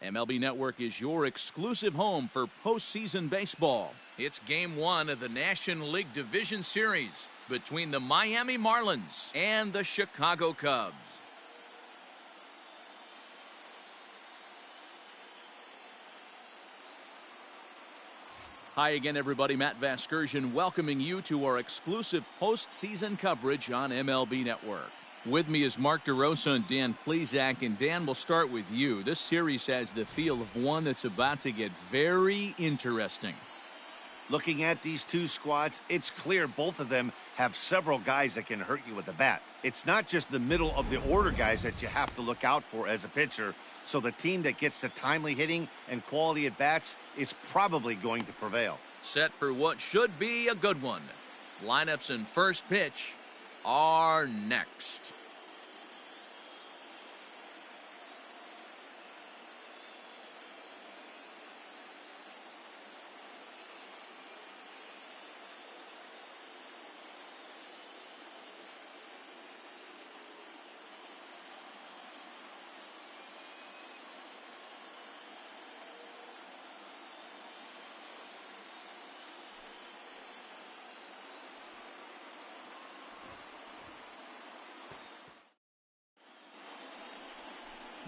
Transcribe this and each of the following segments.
MLB Network is your exclusive home for postseason baseball. It's Game 1 of the National League Division Series between the Miami Marlins and the Chicago Cubs. Hi again, everybody. Matt Vasgersian welcoming you to our exclusive postseason coverage on MLB Network. With me is Mark DeRosa and Dan Plesac. And Dan, we'll start with you. This series has the feel of one that's about to get very interesting. Looking at these two squads, it's clear both of them have several guys that can hurt you with the bat. It's not just the middle of the order guys that you have to look out for as a pitcher. So the team that gets the timely hitting and quality at bats is probably going to prevail. Set for what should be a good one. Lineups and first pitch are next.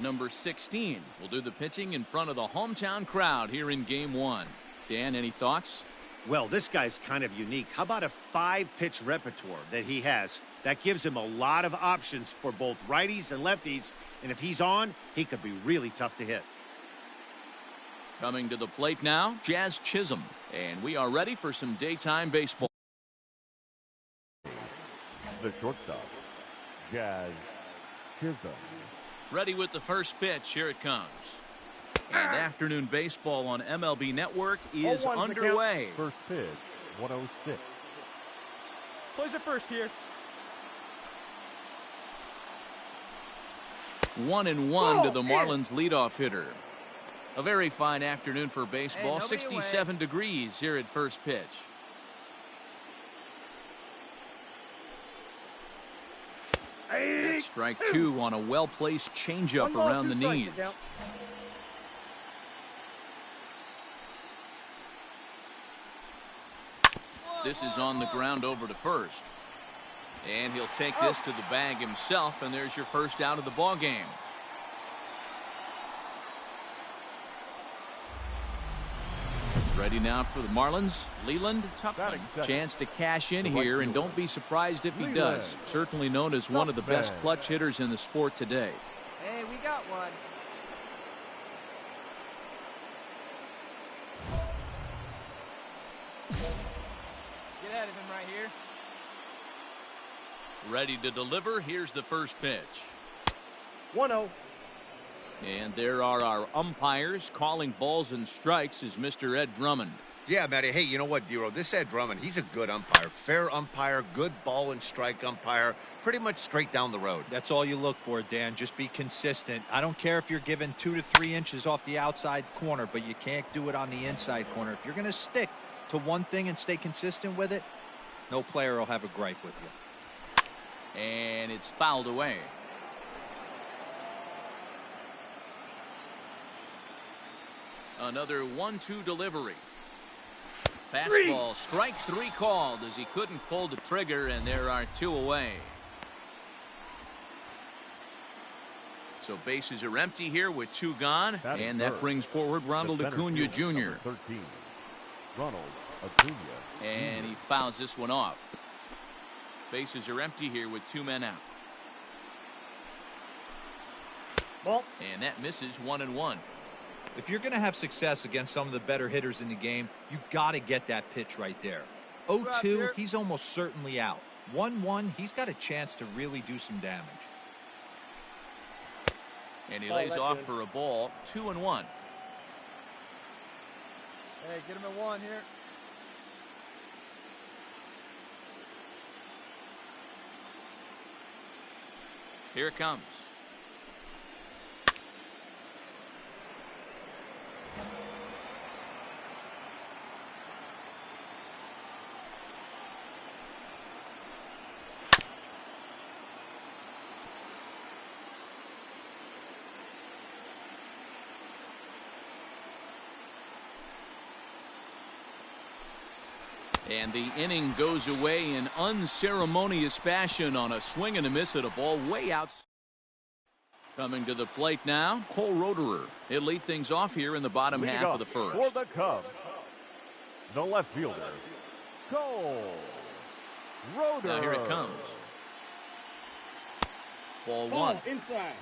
Number 16 will do the pitching in front of the hometown crowd here in Game 1. Dan, any thoughts? Well, this guy's kind of unique. How about a 5-pitch repertoire that he has? That gives him a lot of options for both righties and lefties. And if he's on, he could be really tough to hit. Coming to the plate now, Jazz Chisholm. And we are ready for some daytime baseball. The shortstop, Jazz Chisholm. Ready with the first pitch. Here it comes. And afternoon baseball on MLB Network is underway. First pitch, 106. Plays it first here. 1-1 to the Marlins leadoff hitter. A very fine afternoon for baseball. 67 degrees here at first pitch. That's strike 2 on a well-placed changeup around the knees. This is on the ground over to first. And he'll take this to the bag himself, and there's your first out of the ball game. Ready now for the Marlins. Leland Tupman. Chance to cash in here, and don't be surprised if he does. Certainly known as one of the best clutch hitters in the sport today. Hey, we got one. Get out of him right here. Ready to deliver. Here's the first pitch. 1-0. And there are our umpires calling balls and strikes is Mr. Ed Drummond. Yeah, Matty. Hey, you know what, Dero? This Ed Drummond, he's a good umpire. Fair umpire, good ball and strike umpire. Pretty much straight down the road. That's all you look for, Dan. Just be consistent. I don't care if you're given 2 to 3 inches off the outside corner, but you can't do it on the inside corner. If you're going to stick to one thing and stay consistent with it, no player will have a gripe with you. And it's fouled away. Another 1-2 delivery. Fastball, strike 3 called as he couldn't pull the trigger, and there are 2 away. So bases are empty here with 2 gone, and that brings forward Ronald Acuna Jr. 13, Ronald Acuna. And he fouls this one off. Bases are empty here with 2 men out. Ball. And that misses 1-1. If you're going to have success against some of the better hitters in the game, you got to get that pitch right there. 0-2, he's almost certainly out. 1-1, he's got a chance to really do some damage. And he lays off for a ball. 2-1. Hey, get him at 1 here. Here it comes. And the inning goes away in unceremonious fashion on a swing and a miss at a ball way out. Coming to the plate now, Cole Roederer. He'll lead things off here in the bottom Leading half off of the first. for the Cubs, the left fielder, Cole Roederer. Now here it comes. Ball one. Inside.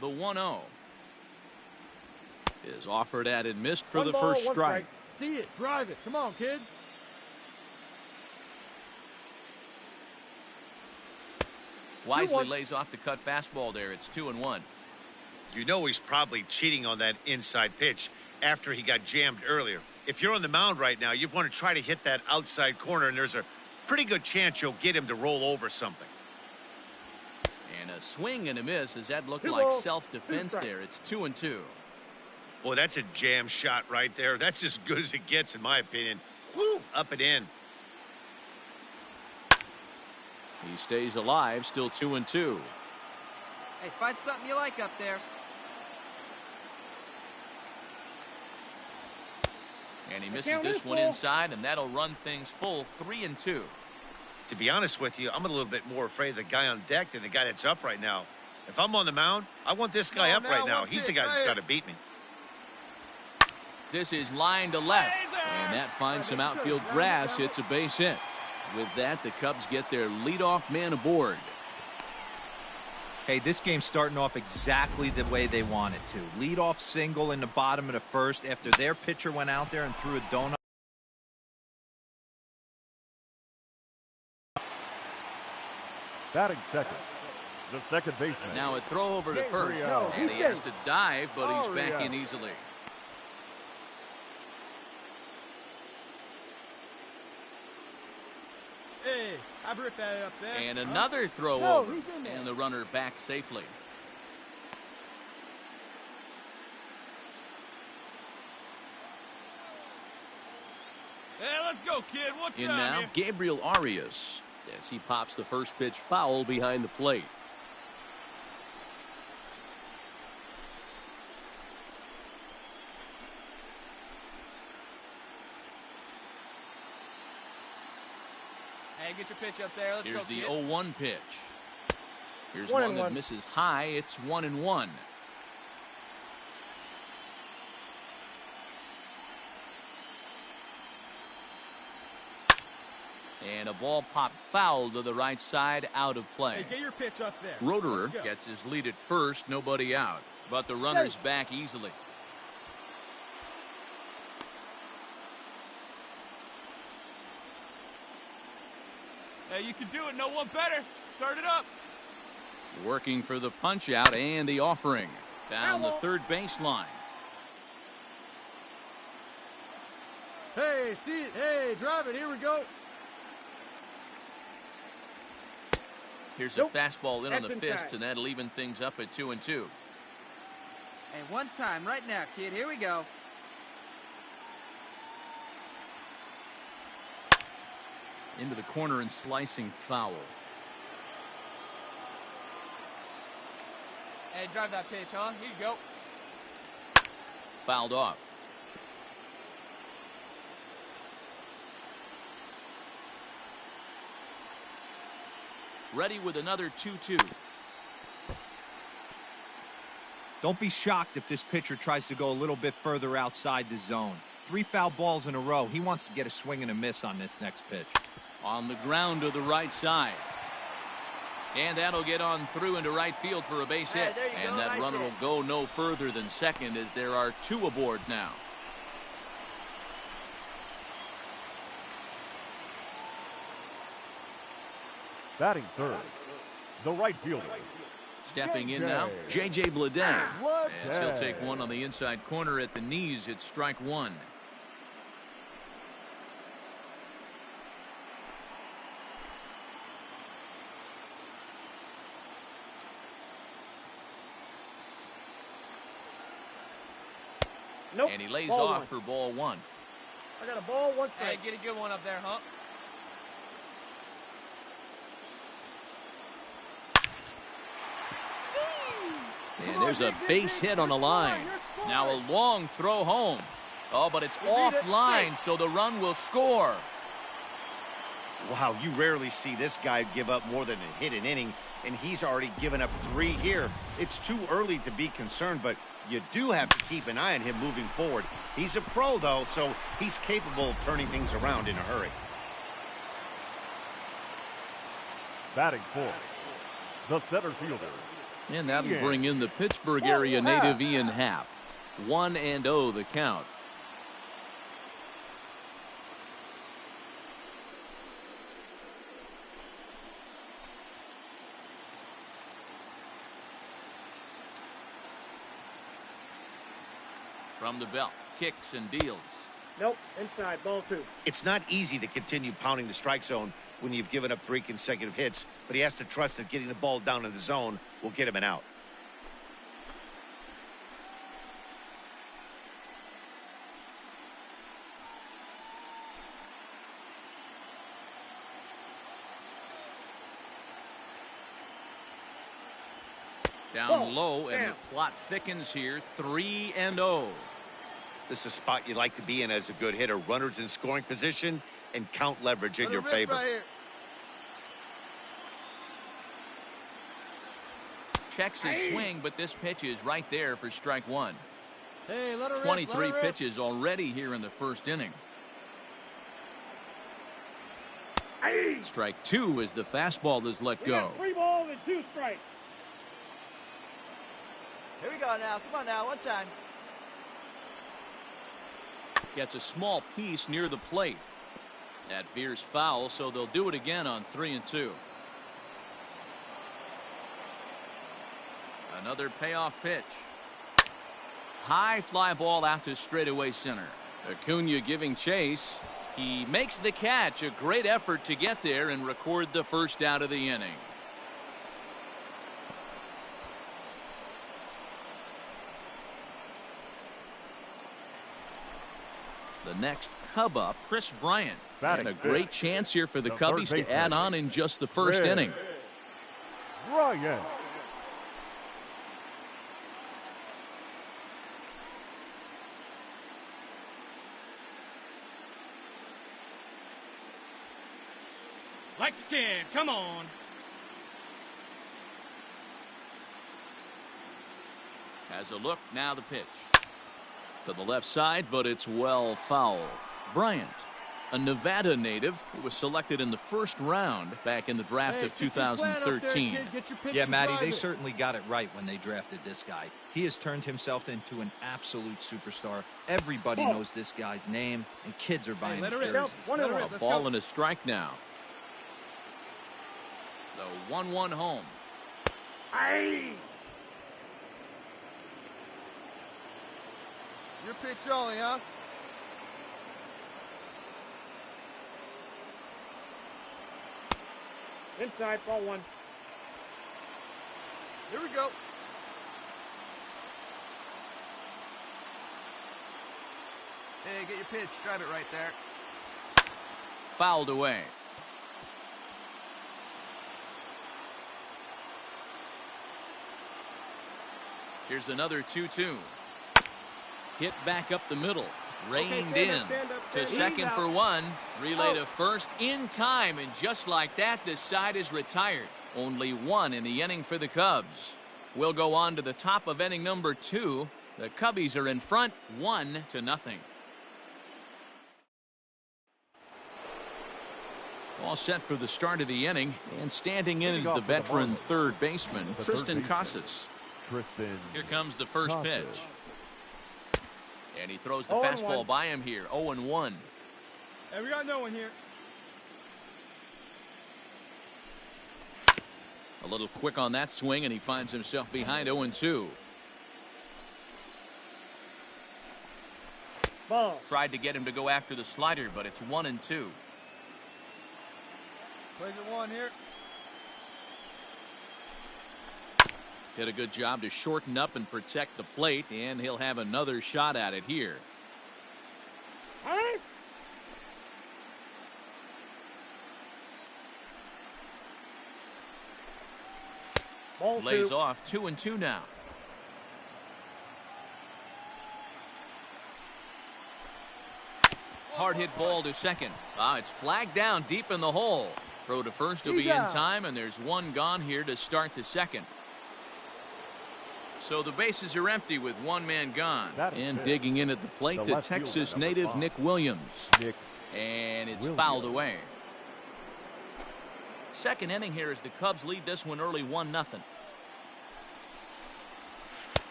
The 1-0 is offered at and missed for One the ball, first one strike. See it, drive it. Come on, kid. Wisely lays off the cut fastball there. It's 2-1. You know he's probably cheating on that inside pitch after he got jammed earlier. If you're on the mound right now, you want to try to hit that outside corner, and there's a pretty good chance you'll get him to roll over something. And a swing and a miss as that looked Two like balls, self-defense 2 there. It's 2-2. Boy, that's a jam shot right there. That's as good as it gets, in my opinion. Woo, up and in. He stays alive, still 2-2. Hey, find something you like up there. And he misses this one inside, and that'll run things full 3-2. To be honest with you, I'm a little bit more afraid of the guy on deck than the guy that's up right now. If I'm on the mound, I want this guy up right now. He's the guy that's got to beat me. This is line to left, and that finds some outfield grass. It's a base hit. With that, the Cubs get their leadoff man aboard. Hey, this game's starting off exactly the way they want it to. Leadoff single in the bottom of the first after their pitcher went out there and threw a donut. Batting second, the second baseman. Now a throw over to first, Gabriel. and he has to dive, but he's back in easily. Hey, I ripped that up there. And another throw No, over, he's in there. and the runner back safely. Hey, let's go, kid. One In now, Gabriel Arias, as he pops the first pitch foul behind the plate. Hey, get your pitch up there. Let's Here's go, the kid. 0-1 pitch. Here's 1 one and that 1. misses high. It's 1-1. And a ball popped foul to the right side, out of play. Hey, get your pitch up there. Roederer Let's go. gets his lead at first, nobody out. But the runner's back easily. Hey, you can do it. No one better. Start it up. Working for the punch out and the offering. Down the third baseline. Hey, see it. Hey, drive it. Here we go. Here's Nope. a fastball in on the That's fists, inside. and that'll even things up at 2-2. Hey, one time right now, kid. Here we go. Into the corner and slicing foul. Hey, drive that pitch, huh? Here you go. Fouled off. Ready with another 2-2. Don't be shocked if this pitcher tries to go a little bit further outside the zone. 3 foul balls in a row. He wants to get a swing and a miss on this next pitch. On the ground to the right side. And that'll get on through into right field for a base Hey, hit. there you And go. that Nice runner hit. will go no further than second as there are 2 aboard now. Batting third, the right fielder, Stepping in now, J.J. Bleday. Bleday. As he'll take one on the inside corner at the knees. It's strike one. Nope. And he lays Ball off one. for ball one. I got a ball, one strike. Hey, get a good one up there, huh? And there's a base hit on the line. Now a long throw home. Oh, but it's offline, so the run will score. Wow, you rarely see this guy give up more than a hit an inning, and he's already given up 3 here. It's too early to be concerned, but you do have to keep an eye on him moving forward. He's a pro, though, so he's capable of turning things around in a hurry. Batting fourth, the center fielder. And that'll bring in the Pittsburgh area native Ian Happ. 1-0 the count. From the belt, kicks and deals. Nope, inside, ball 2. It's not easy to continue pounding the strike zone when you've given up 3 consecutive hits, but he has to trust that getting the ball down in the zone will get him an out. Down low, and the plot thickens here. 3-0. This is a spot you like to be in as a good hitter. Runners in scoring position and count leverage in your favor. Right, Checks his swing, but this pitch is right there for strike 1. hey, let her rip, 23 let her rip. pitches already here in the first inning. Strike 2 as the fastball is let We go. got 3 balls and 2 strikes. Here we go now. Come on now, one time. Gets a small piece near the plate. That veers foul, so they'll do it again on 3-2. Another payoff pitch. High fly ball out to straightaway center. Acuna giving chase. He makes the catch. A great effort to get there and record the first out of the inning. The next Cub up, Chris Bryant. Batting And a great fifth, chance here for the the Cubbies third to add baseman. on in just the first inning. Bryant. Like you can. Come on. Has a look, now the pitch. To the left side, but it's well foul. Bryant, a Nevada native who was selected in the first round back in the draft of 2013. Yeah, Matty, they certainly got it right when they drafted this guy. He has turned himself into an absolute superstar. Everybody knows this guy's name, and kids are buying his jerseys. A ball and a strike now. The 1-1 home. Your pitch only, huh? Inside, ball 1. Here we go. Hey, get your pitch. Drive it right there. Fouled away. Here's another 2-2. Hit back up the middle. Reined in to second for 1. Relay to first in time, and just like that, the side is retired. Only 1 in the inning for the Cubs. We'll go on to the top of inning number 2. The Cubbies are in front, 1-0. All set for the start of the inning, and standing in is the veteran third baseman, Tristan Casas. Here comes the first pitch. And he throws the fastball by him here. 0-1. Hey, we got no one here. A little quick on that swing, and he finds himself behind 0-2. Ball. Tried to get him to go after the slider, but it's 1-2. Plays it 1 here. Did a good job to shorten up and protect the plate, and he'll have another shot at it here. Ball Lays 2. off 2-2 now. Hard hit ball to second. It's flagged down deep in the hole. Throw to first will be in time, and there's one gone here to start the second. So the bases are empty with one man gone. And digging in at the plate, the Texas native Nick Williams. And it's fouled away. Second inning here as the Cubs lead this one early 1-0.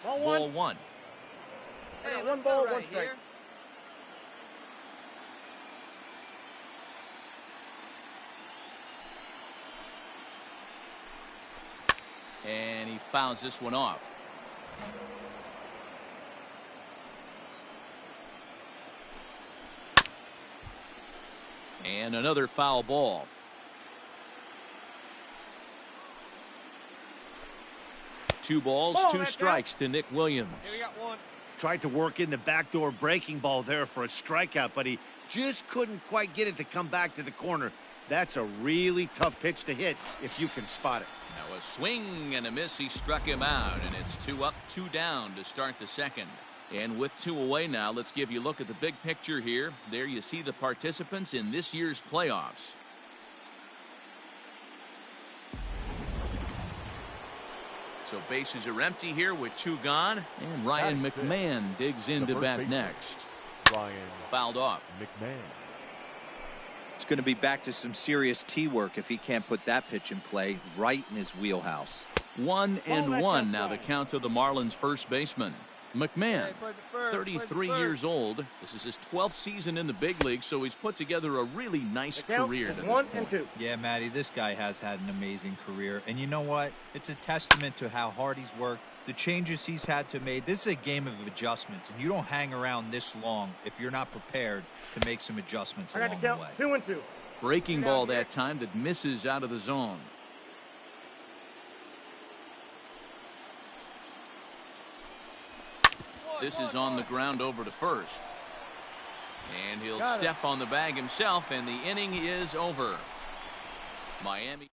Ball one. Hey, one let's ball, go one right strike. here. And he fouls this one off. And another foul ball. Two balls, two strikes to Nick Williams. Here we got one. Tried to work in the backdoor breaking ball there for a strikeout, but he just couldn't quite get it to come back to the corner. That's a really tough pitch to hit if you can spot it. Now a swing and a miss. He struck him out, and it's 2 up, 2 down to start the second. And with 2 away now, let's give you a look at the big picture here. There you see the participants in this year's playoffs. So bases are empty here with 2 gone. And Ryan McMahon digs in to bat next. Ryan Fouled off. McMahon. It's going to be back to some serious tee work if he can't put that pitch in play right in his wheelhouse. 1-1 now the count to the Marlins first baseman. McMahon, Hey, plays it first, 33 plays it years old. This is his 12th season in the big league, so he's put together a really nice The count career is to this 1 point. and 2. Yeah, Matty, this guy has had an amazing career. And you know what? It's a testament to how hard he's worked, the changes he's had to make. This is a game of adjustments, and you don't hang around this long if you're not prepared to make some adjustments I got along the the count way. 2 and 2. Breaking ball that time that misses out of the zone. This is on the ground over to first. And he'll step on the bag himself, and the inning is over. Miami.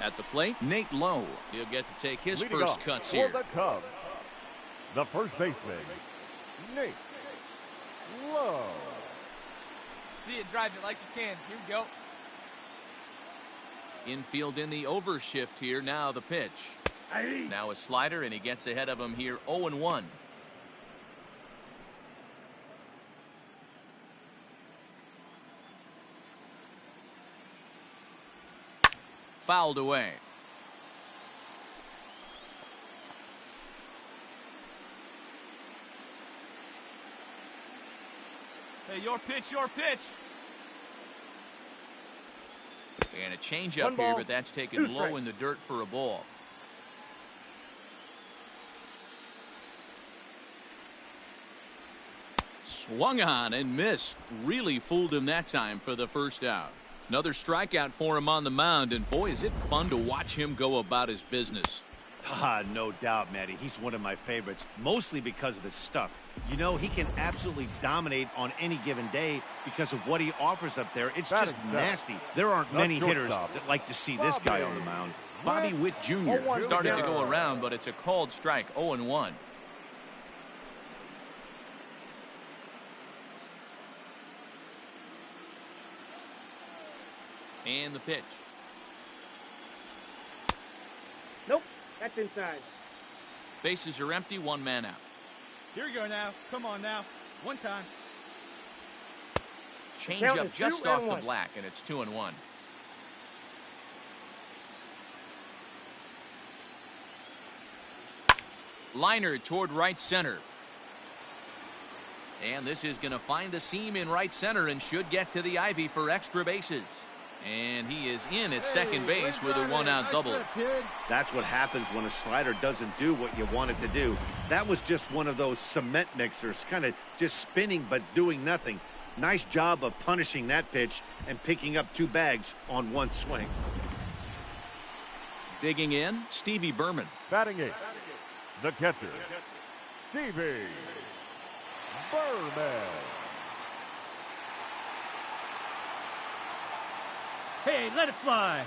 At the plate, Nate Lowe. He'll get to take his Leading first off cuts for here. the Cubs, the first baseman, Nate Lowe. See it, drive it like you can. Here we go. Infield in the overshift here. Now the pitch. Now a slider, and he gets ahead of him here 0-1. Fouled away. Hey, your pitch, your pitch. And a changeup here, but that's taken low in the dirt for a ball. Swung on and missed. Really fooled him that time for the first out. Another strikeout for him on the mound, and boy, is it fun to watch him go about his business. No doubt, Matty. He's one of my favorites, mostly because of his stuff. You know, he can absolutely dominate on any given day because of what he offers up there. It's just nasty. There aren't many hitters that like to see this guy on the mound. Bobby Witt Jr. started to go around, but it's a called strike, 0-1. And the pitch. Nope, that's inside. Bases are empty, 1 man out. Here we go now. Come on now. One time. Change count up is just 2 off and the 1. black, and it's 2-1. Liner toward right center. And this is going to find the seam in right center and should get to the ivy for extra bases. And he is in at second base with a 1-out double. That's what happens when a slider doesn't do what you want it to do. That was just one of those cement mixers, kind of just spinning but doing nothing. Nice job of punishing that pitch and picking up 2 bags on 1 swing. Digging in, Stevie Berman. Batting 8th, the catcher, Stevie Berman. Hey, let it fly.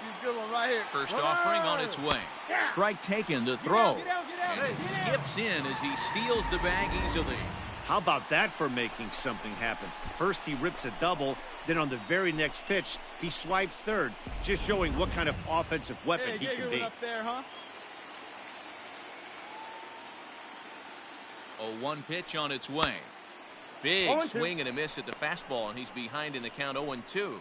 She's good one right here. First offering on its way. Strike taken, the throw. And he skips in as he steals the bag easily. How about that for making something happen? First he rips a double, then on the very next pitch, he swipes third, just showing what kind of offensive weapon he can be. Up there, huh? A 1 pitch on its way. Big swing and a miss at the fastball, and he's behind in the count 0-2.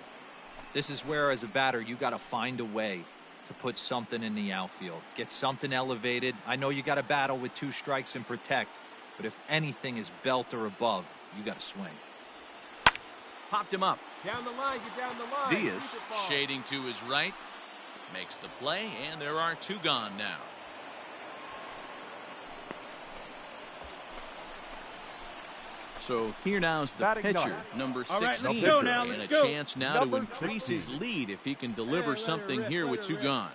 This is where, as a batter, you got to find a way to put something in the outfield. Get something elevated. I know you got to battle with 2 strikes and protect, but if anything is belt or above, you got to swing. Popped him up. Down the line, get down the line. Diaz shading to his right. Makes the play, and there are 2 gone now. So here now's the Batting pitcher, ninth. number All right, 16, let's go now, and let's a go. chance now to Number increase his 16. lead if he can deliver something here with 2 gone.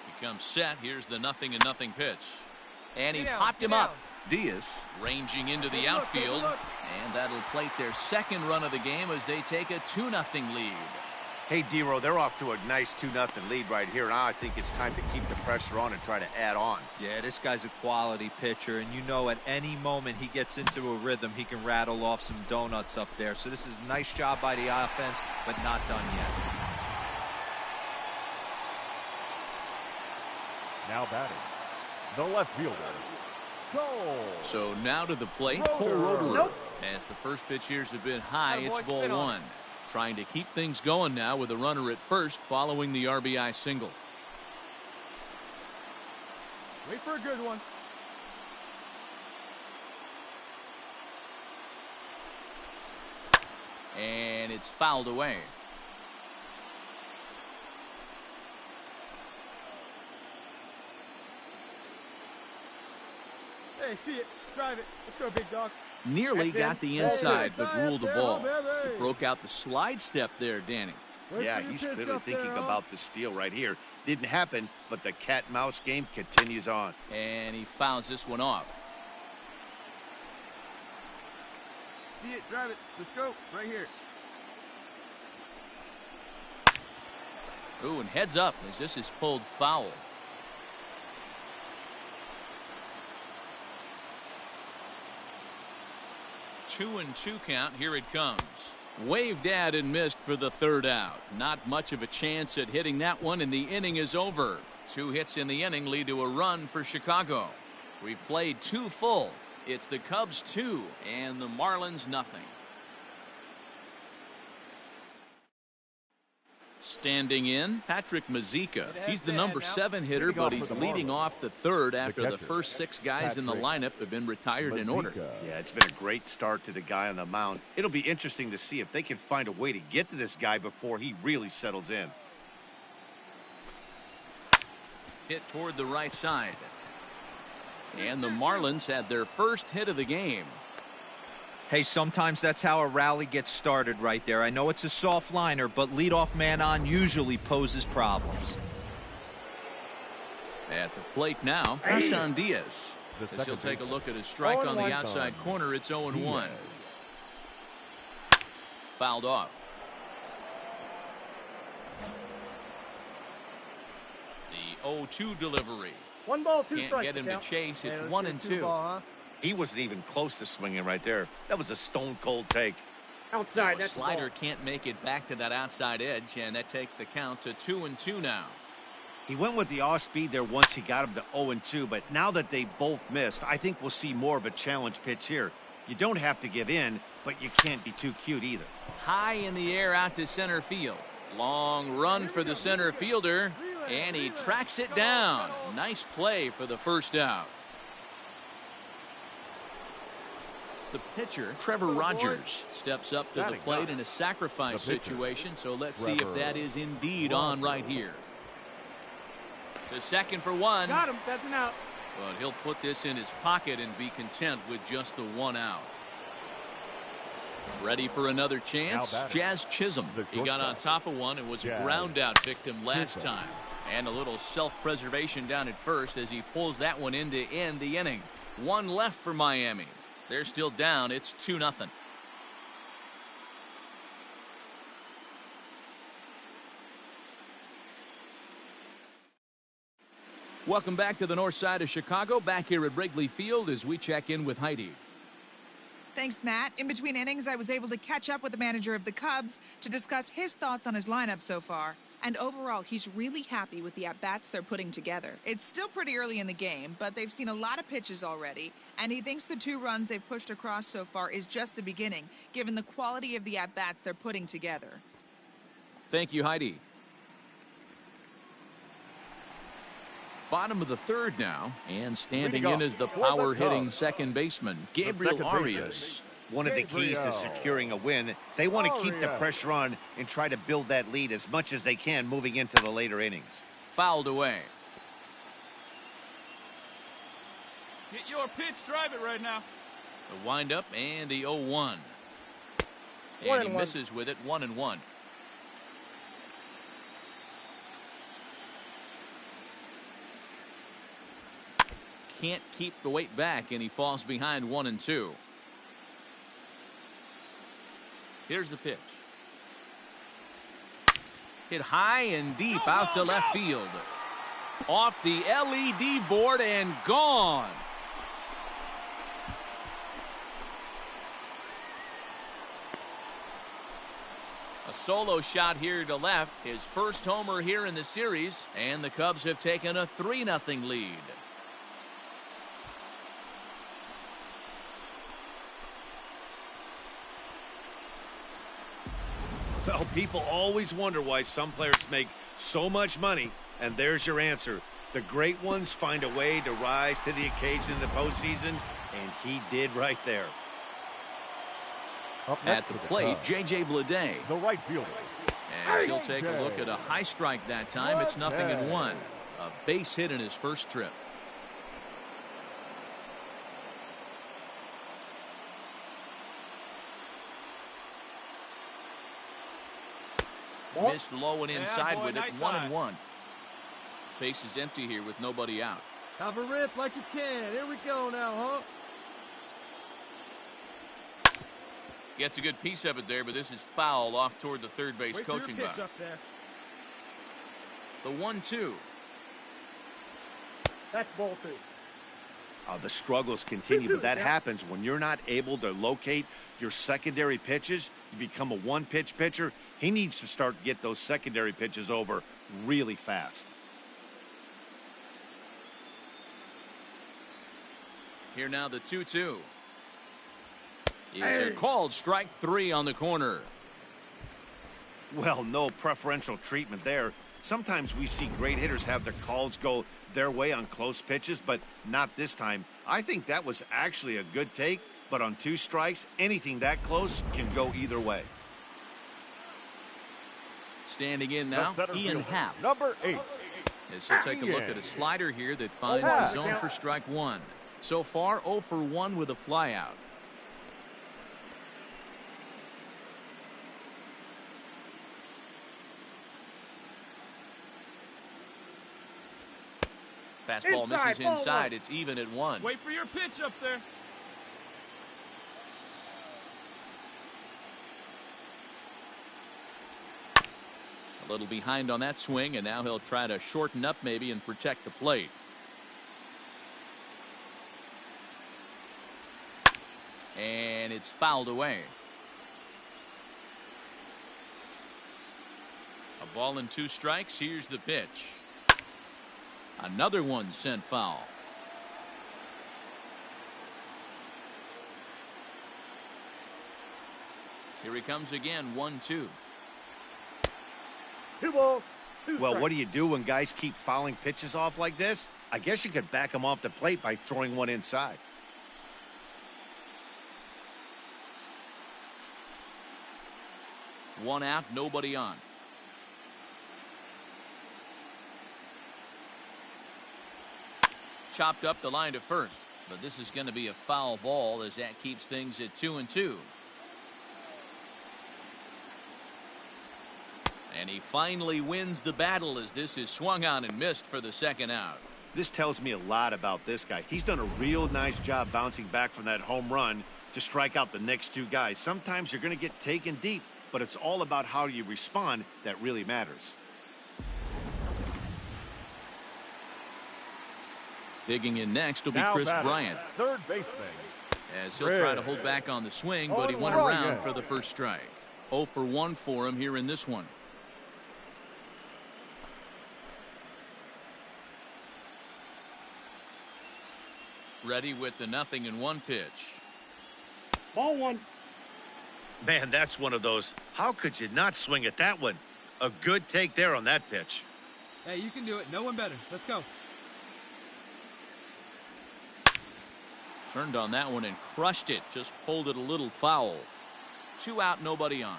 He comes set. Here's the 0-0 pitch. And he popped him up. Diaz ranging into the outfield, and that'll plate their second run of the game as they take a 2-0 lead. Hey, D-Row, they're off to a nice 2-0 lead right here. Now I think it's time to keep the pressure on and try to add on. Yeah, this guy's a quality pitcher, and you know at any moment he gets into a rhythm, he can rattle off some donuts up there. So this is a nice job by the offense, but not done yet. Now batting, the left fielder, Cole. So now to the plate, Cole Roederer. As the first pitch here's a bit high, it's ball 1. Trying to keep things going now with a runner at first following the RBI single. Wait for a good one. And it's fouled away. Hey, see it. Drive it. Let's go, big dog. Nearly That's got it. the That's inside, it. but ruled the ball. Baby. He broke out the slide step there, Danny. Wait Yeah, for your he's pitch clearly up there, thinking huh? about the steal right here. Didn't happen, but the cat-mouse game continues on. And he fouls this one off. See it, drive it. Let's go. Right here. Ooh, and heads up as this is pulled foul. Two and 2 count. Here it comes. Waved at and missed for the 3rd out. Not much of a chance at hitting that one, and the inning is over. 2 hits in the inning lead to a run for Chicago. We've played 2 full. It's the Cubs 2 and the Marlins nothing. Standing in, Patrick Mazika. He's the number 7 hitter, but he's leading off the 3rd after the first 6 guys in the lineup have been retired in order. Yeah, it's been a great start to the guy on the mound. It'll be interesting to see if they can find a way to get to this guy before he really settles in. Hit toward the right side. And the Marlins had their first hit of the game. Hey, sometimes that's how a rally gets started right there. I know it's a soft liner, but leadoff man on usually poses problems. At the plate now, Hassan Diaz. As he'll take a look at his strike on the outside corner, it's 0-1. Fouled off. The 0-2 delivery. 1 ball, 2 Can't strikes. get him to count. chase. It's Let's 1 get and 2 2. ball, huh? He wasn't even close to swinging right there. That was a stone-cold take. Outside, The that's the slider ball. can't make it back to that outside edge, and that takes the count to 2 and 2 now. He went with the off-speed there once he got him to 0-2, but now that they both missed, I think we'll see more of a challenge pitch here. You don't have to give in, but you can't be too cute either. High in the air out to center field. Long run for the center fielder, and he tracks it down. Nice play for the first out. The pitcher, Trevor Rogers, steps up to the plate in a sacrifice situation, so let's see if that is indeed on right here. To second for 1. Got him. That's an out. But he'll put this in his pocket and be content with just the 1 out. Ready for another chance? Jazz Chisholm. He got on top of one and was a ground out victim last time. And a little self-preservation down at first as he pulls that one in to end the inning. 1 left for Miami. They're still down. It's 2-0. Welcome back to the north side of Chicago, back here at Wrigley Field as we check in with Heidi. Thanks, Matt. In between innings, I was able to catch up with the manager of the Cubs to discuss his thoughts on his lineup so far. And overall, he's really happy with the at-bats they're putting together. It's still pretty early in the game, but they've seen a lot of pitches already, and he thinks the 2 runs they've pushed across so far is just the beginning, given the quality of the at-bats they're putting together. Thank you, Heidi. Bottom of the third now, and standing in is the power-hitting second baseman, Gabriel Arias. One of the keys to securing a win, they want to keep the pressure on and try to build that lead as much as they can moving into the later innings. Fouled away. Get your pitch, drive it right now. The windup and the 0-1. And he misses with it, 1-1. Can't keep the weight back, and he falls behind 1-2. Here's the pitch. Hit high and deep out to left field. Off the LED board and gone. A solo shot here to left. His first homer here in the series, and the Cubs have taken a 3-0 lead. Well, people always wonder why some players make so much money, and there's your answer. The great ones find a way to rise to the occasion in the postseason, and he did right there. At the plate, J.J. Bleday. The right fielder. As he'll take a look at a high strike that time. It's 0-1. A base hit in his first trip. Missed low and inside with it, 1-1. Base is empty here with nobody out. Have a rip like you can. Here we go now, huh? Gets a good piece of it there, but this is foul off toward the third base coaching box. The 1-2. That's ball 2. The struggles continue, but that happens when you're not able to locate your secondary pitches. You become a one-pitch pitcher. He needs to start to get those secondary pitches over really fast. Here now the 2-2. It's a called strike 3 on the corner. Well, no preferential treatment there. Sometimes we see great hitters have their calls go their way on close pitches, but not this time. I think that was actually a good take, but on 2 strikes, anything that close can go either way. Standing in now, Ian Happ. Number 8. As he'll take a look at a slider here that finds the zone for strike 1. So far, 0 for 1 with a flyout. Fastball misses inside. It's even at 1. Wait for your pitch up there. A little behind on that swing, and now he'll try to shorten up maybe and protect the plate. And it's fouled away. A ball and 2 strikes. Here's the pitch. Another one sent foul. Here he comes again, 1-2. 2 balls, 2 Well, strikes. what do you do when guys keep fouling pitches off like this? I guess you could back them off the plate by throwing one inside. One out, nobody on. Chopped up the line to first, but this is going to be a foul ball as that keeps things at 2-2. And he finally wins the battle as this is swung on and missed for the second out. This tells me a lot about this guy. He's done a real nice job bouncing back from that home run to strike out the next 2 guys. Sometimes you're going to get taken deep, but it's all about how you respond that really matters. Digging in next will be Now Chris batting, Bryant. third baseman. As he'll try to hold back on the swing, but he went around for the first strike. 0 for 1 for him here in this one. Ready with the 0-1 pitch. Ball one. Man, that's one of those. How could you not swing at that one? A good take there on that pitch. Hey, you can do it. No one better. Let's go. Turned on that one and crushed it. Just pulled it a little foul. 2 out, nobody on.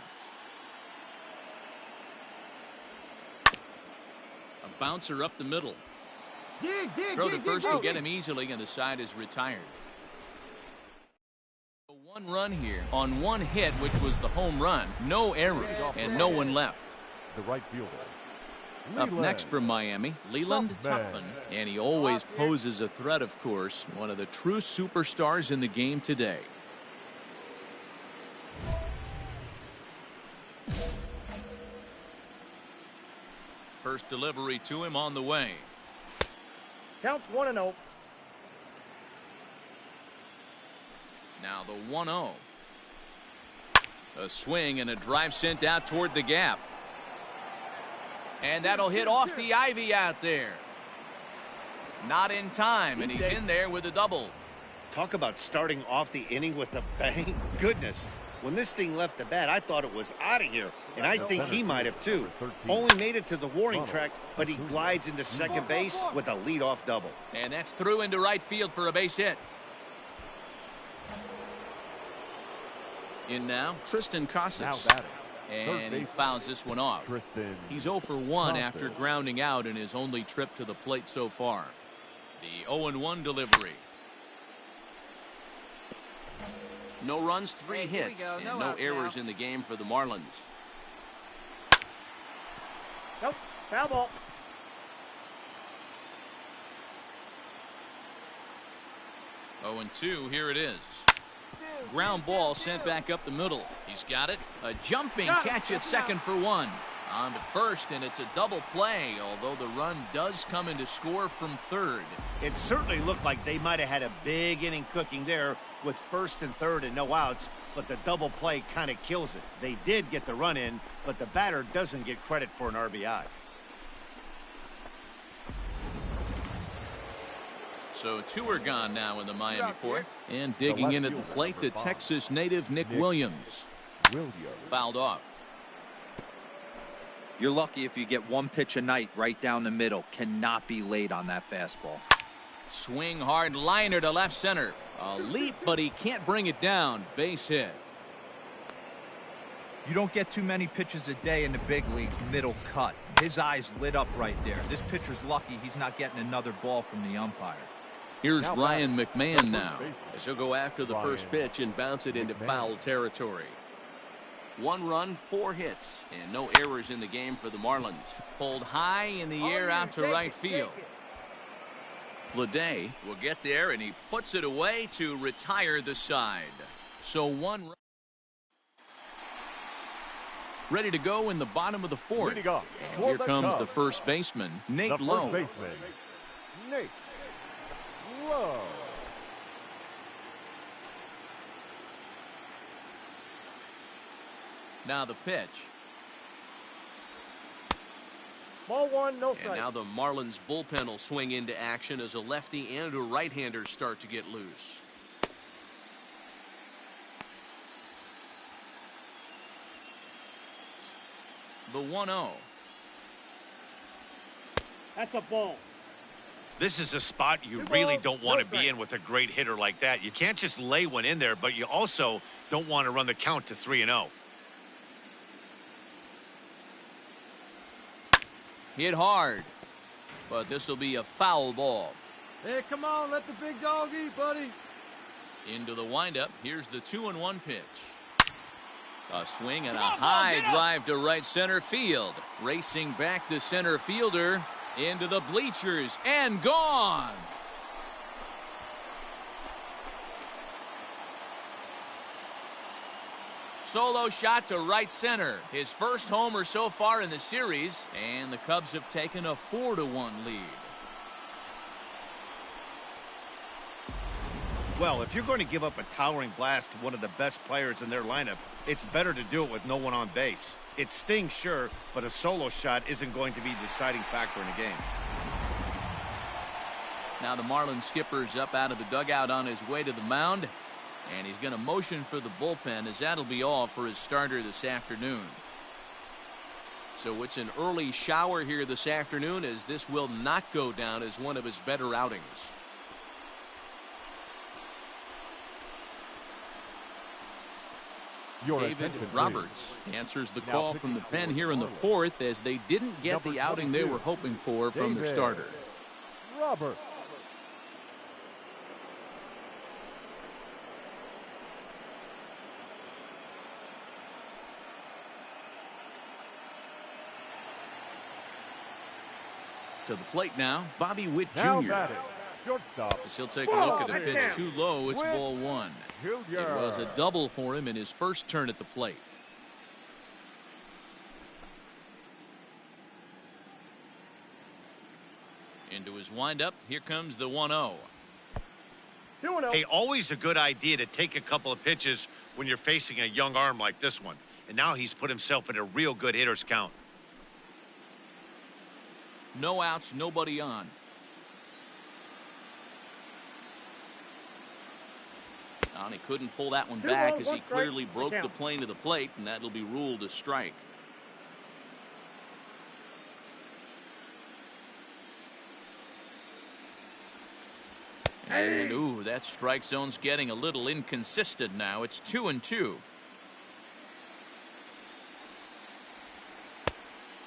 A bouncer up the middle. Throw to first to get him easily, and the side is retired. 1 run here on 1 hit, which was the home run. No errors and no one left. The right fielder. Up next from Miami, Leland Tupman. And he always poses a threat, of course. One of the true superstars in the game today. First delivery to him on the way. Counts 1-0. Now the 1-0. A swing and a drive sent out toward the gap. And that'll hit off the ivy out there. Not in time, and he's in there with a double. Talk about starting off the inning with a bang. Goodness. When this thing left the bat, I thought it was out of here. And I think he might have too. Only made it to the warning track, but he glides into second base with a leadoff double. And that's through into right field for a base hit. In now, Tristan Casas. Now batting. And he fouls this one off. He's 0 for 1 after grounding out in his only trip to the plate so far. The 0-1 delivery. No runs, 3 hits, and no errors in the game for the Marlins. Nope. Foul ball. Oh, and 2, here it is. Ground ball sent back up the middle. He's got it. A jumping catch at second for 1. On to first, and it's a double play, although the run does come into score from third. It certainly looked like they might have had a big inning cooking there with first and third and no outs, but the double play kind of kills it. They did get the run in, but the batter doesn't get credit for an RBI. So 2 are gone now in the Miami fourth. And digging in at the plate, the Texas native Nick Williams. Fouled off. You're lucky if you get 1 pitch a night right down the middle. Cannot be late on that fastball. Swing hard liner to left center. A leap, but he can't bring it down. Base hit. You don't get too many pitches a day in the big leagues middle cut. His eyes lit up right there. This pitcher's lucky he's not getting another ball from the umpire. Here's Ryan McMahon now, as he'll go after the first pitch and bounce it into foul territory. 1 run, 4 hits, and no errors in the game for the Marlins. Pulled high in the air out to right field. Leday will get there, and he puts it away to retire the side. So 1 run. Ready to go in the bottom of the 4th. And here comes the first baseman, Nate Lowe. Nate Lowe. Now the pitch. Ball 1, no strike. And now the Marlins bullpen will swing into action as a lefty and a right-hander start to get loose. The 1-0. That's a ball. This is a spot you really don't want to be in with a great hitter like that. You can't just lay one in there, but you also don't want to run the count to 3-0. Hit hard, but this will be a foul ball. Hey, come on, let the big dog eat, buddy. Into the windup. Here's the 2-1 pitch. A swing and a high drive to right center field. Racing back the center fielder into the bleachers and gone. Solo shot to right center. His first homer so far in the series, and the Cubs have taken a 4-1 lead. Well, if you're going to give up a towering blast to one of the best players in their lineup, it's better to do it with no one on base. It stings, sure, but a solo shot isn't going to be the deciding factor in a game. Now the Marlins skipper's up out of the dugout on his way to the mound, and he's going to motion for the bullpen, as that'll be all for his starter this afternoon. So it's an early shower here this afternoon, as this will not go down as one of his better outings. David Roberts answers the call from the pen here in the fourth, as they didn't get the outing they were hoping for from their starter. Robert. To the plate now, Bobby Witt Now Jr. batting, shortstop. As he'll take a look at a pitch too low. It's ball one. Junior. It was a double for him in his first turn at the plate. Into his windup. Here comes the 1-0. 2-0. Hey, always a good idea to take a couple of pitches when you're facing a young arm like this one. And now he's put himself in a real good hitter's count. No outs, nobody on. And he couldn't pull that one back, as he clearly broke the plane to the plate, and that'll be ruled a strike. And ooh, that strike zone's getting a little inconsistent now. It's 2-2.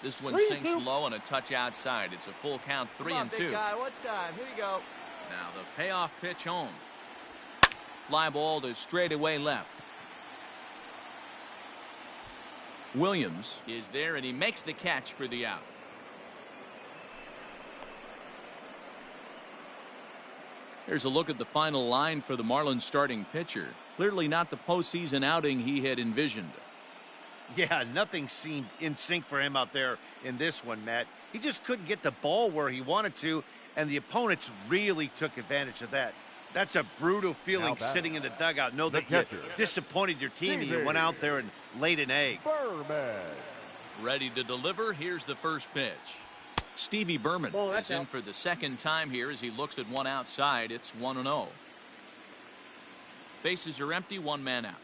This one sinks low and a touch outside. It's a full count, 3-2. Big guy, what time? Here you go. Now the payoff pitch home. Fly ball to straightaway left. Williams is there, and he makes the catch for the out. Here's a look at the final line for the Marlins starting pitcher. Clearly not the postseason outing he had envisioned. Yeah, nothing seemed in sync for him out there in this one, Matt. He just couldn't get the ball where he wanted to, and the opponents really took advantage of that. That's a brutal feeling sitting in the dugout. Know that you disappointed your team and you went out there and laid an egg. Berman. Ready to deliver. Here's the first pitch. Stevie Berman is in for the second time here as he looks at one outside. It's 1-0. Bases are empty, one man out.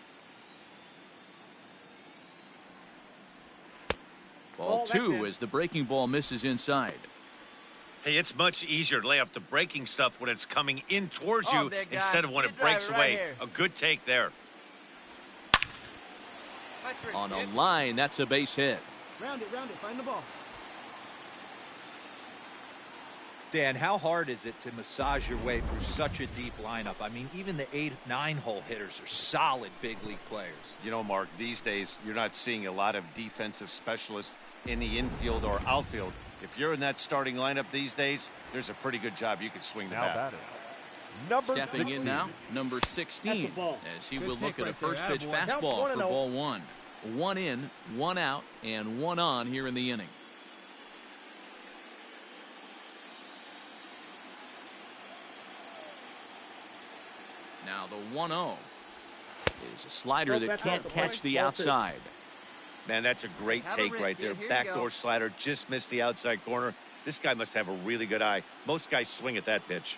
Ball two as the breaking ball misses inside. Hey, it's much easier to lay off the breaking stuff when it's coming in towards you instead of when it breaks away. A good take there. On a line, that's a base hit. Round it, find the ball. Dan, how hard is it to massage your way through such a deep lineup? I mean, even the 8-9 hole hitters are solid big league players. You know, Mark, these days you're not seeing a lot of defensive specialists in the infield or outfield. If you're in that starting lineup these days, there's a pretty good job you could swing the bat. Stepping in now, number 16, as he will look at a first pitch fastball for ball one. One in, one out, and one on here in the inning. Now the 1-0 is a slider that can't catch the outside. Man, that's a great take right there. Backdoor slider, just missed the outside corner. This guy must have a really good eye. Most guys swing at that pitch.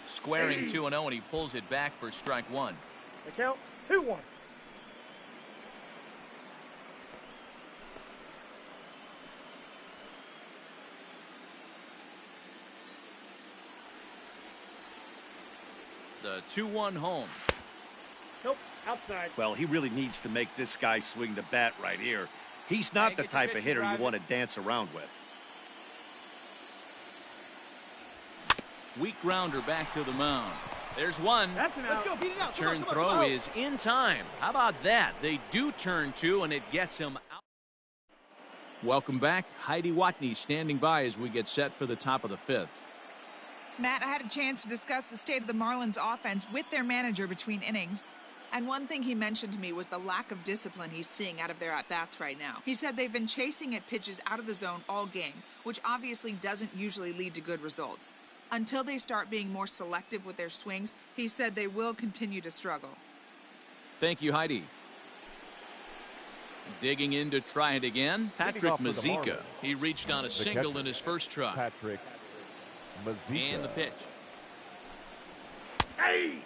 Squaring 2-0, and he pulls it back for strike one. The count, 2-1. The 2-1 home. Nope, outside. Well, he really needs to make this guy swing the bat right here. He's not the type of hitter you want to dance around with. Weak grounder back to the mound. There's one. That's an out. Let's go, beat it out. Turn throw is in time. How about that? They do turn two, and it gets him out. Welcome back. Heidi Watney standing by as we get set for the top of the fifth. Matt, I had a chance to discuss the state of the Marlins offense with their manager between innings. And one thing he mentioned to me was the lack of discipline he's seeing out of their at-bats right now. He said they've been chasing at pitches out of the zone all game, which obviously doesn't usually lead to good results. Until they start being more selective with their swings, he said they will continue to struggle. Thank you, Heidi. Digging in to try it again, Patrick Mazika. He reached on a single in his first try. Patrick Mazika. And the pitch. Hey!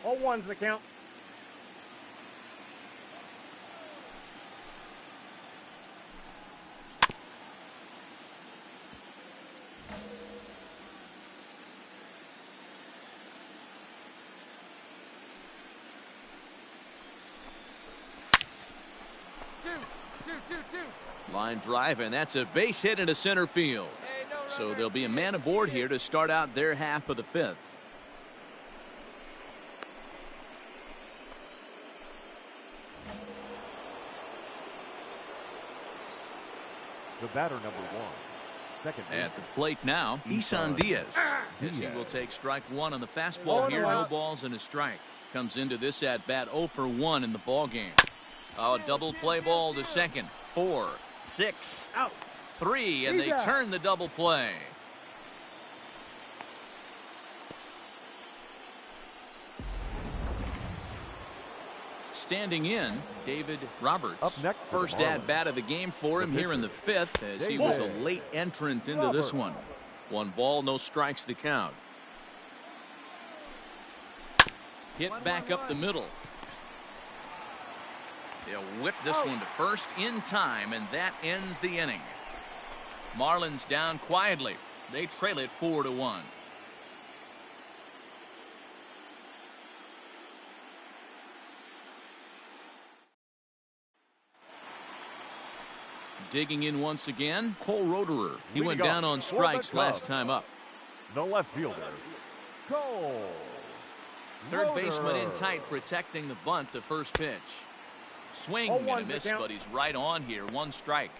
All ones the count. Line drive, and that's a base hit into center field. So there'll be a man aboard here to start out their half of the fifth. The batter, number 1. Second At the plate now, NLDS. As he will take strike one on the fastball here. No balls and a strike. Comes into this at bat 0 for 1 in the ball game. Oh, double play ball to second. 4, 6, 3, and they turn the double play. Standing in, David Roberts. Up next, first at bat of the game for him here in the fifth, as he was a late entrant into this one. 1 ball, no strikes the count. Hit back up the middle. They'll whip this one to first in time, and that ends the inning. Marlins down quietly. They trail it 4-1. Digging in once again, Cole Roederer. He went down on strikes last time up. The left fielder, Cole. Third baseman in tight, protecting the bunt, the first pitch. Swing and a miss, but he's right on here. 1 strike.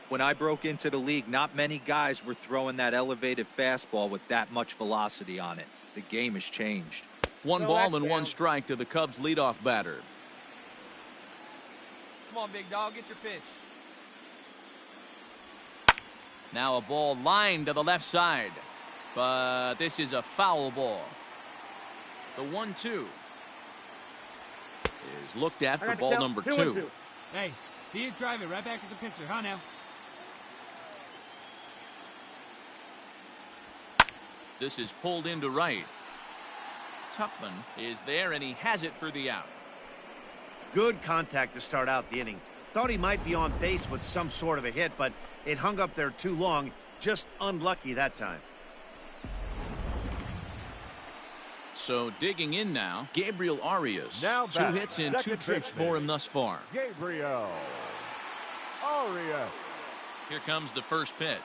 When I broke into the league, not many guys were throwing that elevated fastball with that much velocity on it. The game has changed. 1 ball and 1 strike to the Cubs leadoff batter. Come on, big dog, get your pitch. Now a ball lined to the left side, but this is a foul ball. The 1-2 is looked at for ball number 2. Hey, see it, drive it right back at the pitcher, huh now? This is pulled into right. Tupman is there, and he has it for the out. Good contact to start out the inning. Thought he might be on base with some sort of a hit, but it hung up there too long. Just unlucky that time. So digging in now, Gabriel Arias. Now 2 back, hits and 2 second trips baseman. for him thus far. Gabriel Arias. Here comes the first pitch.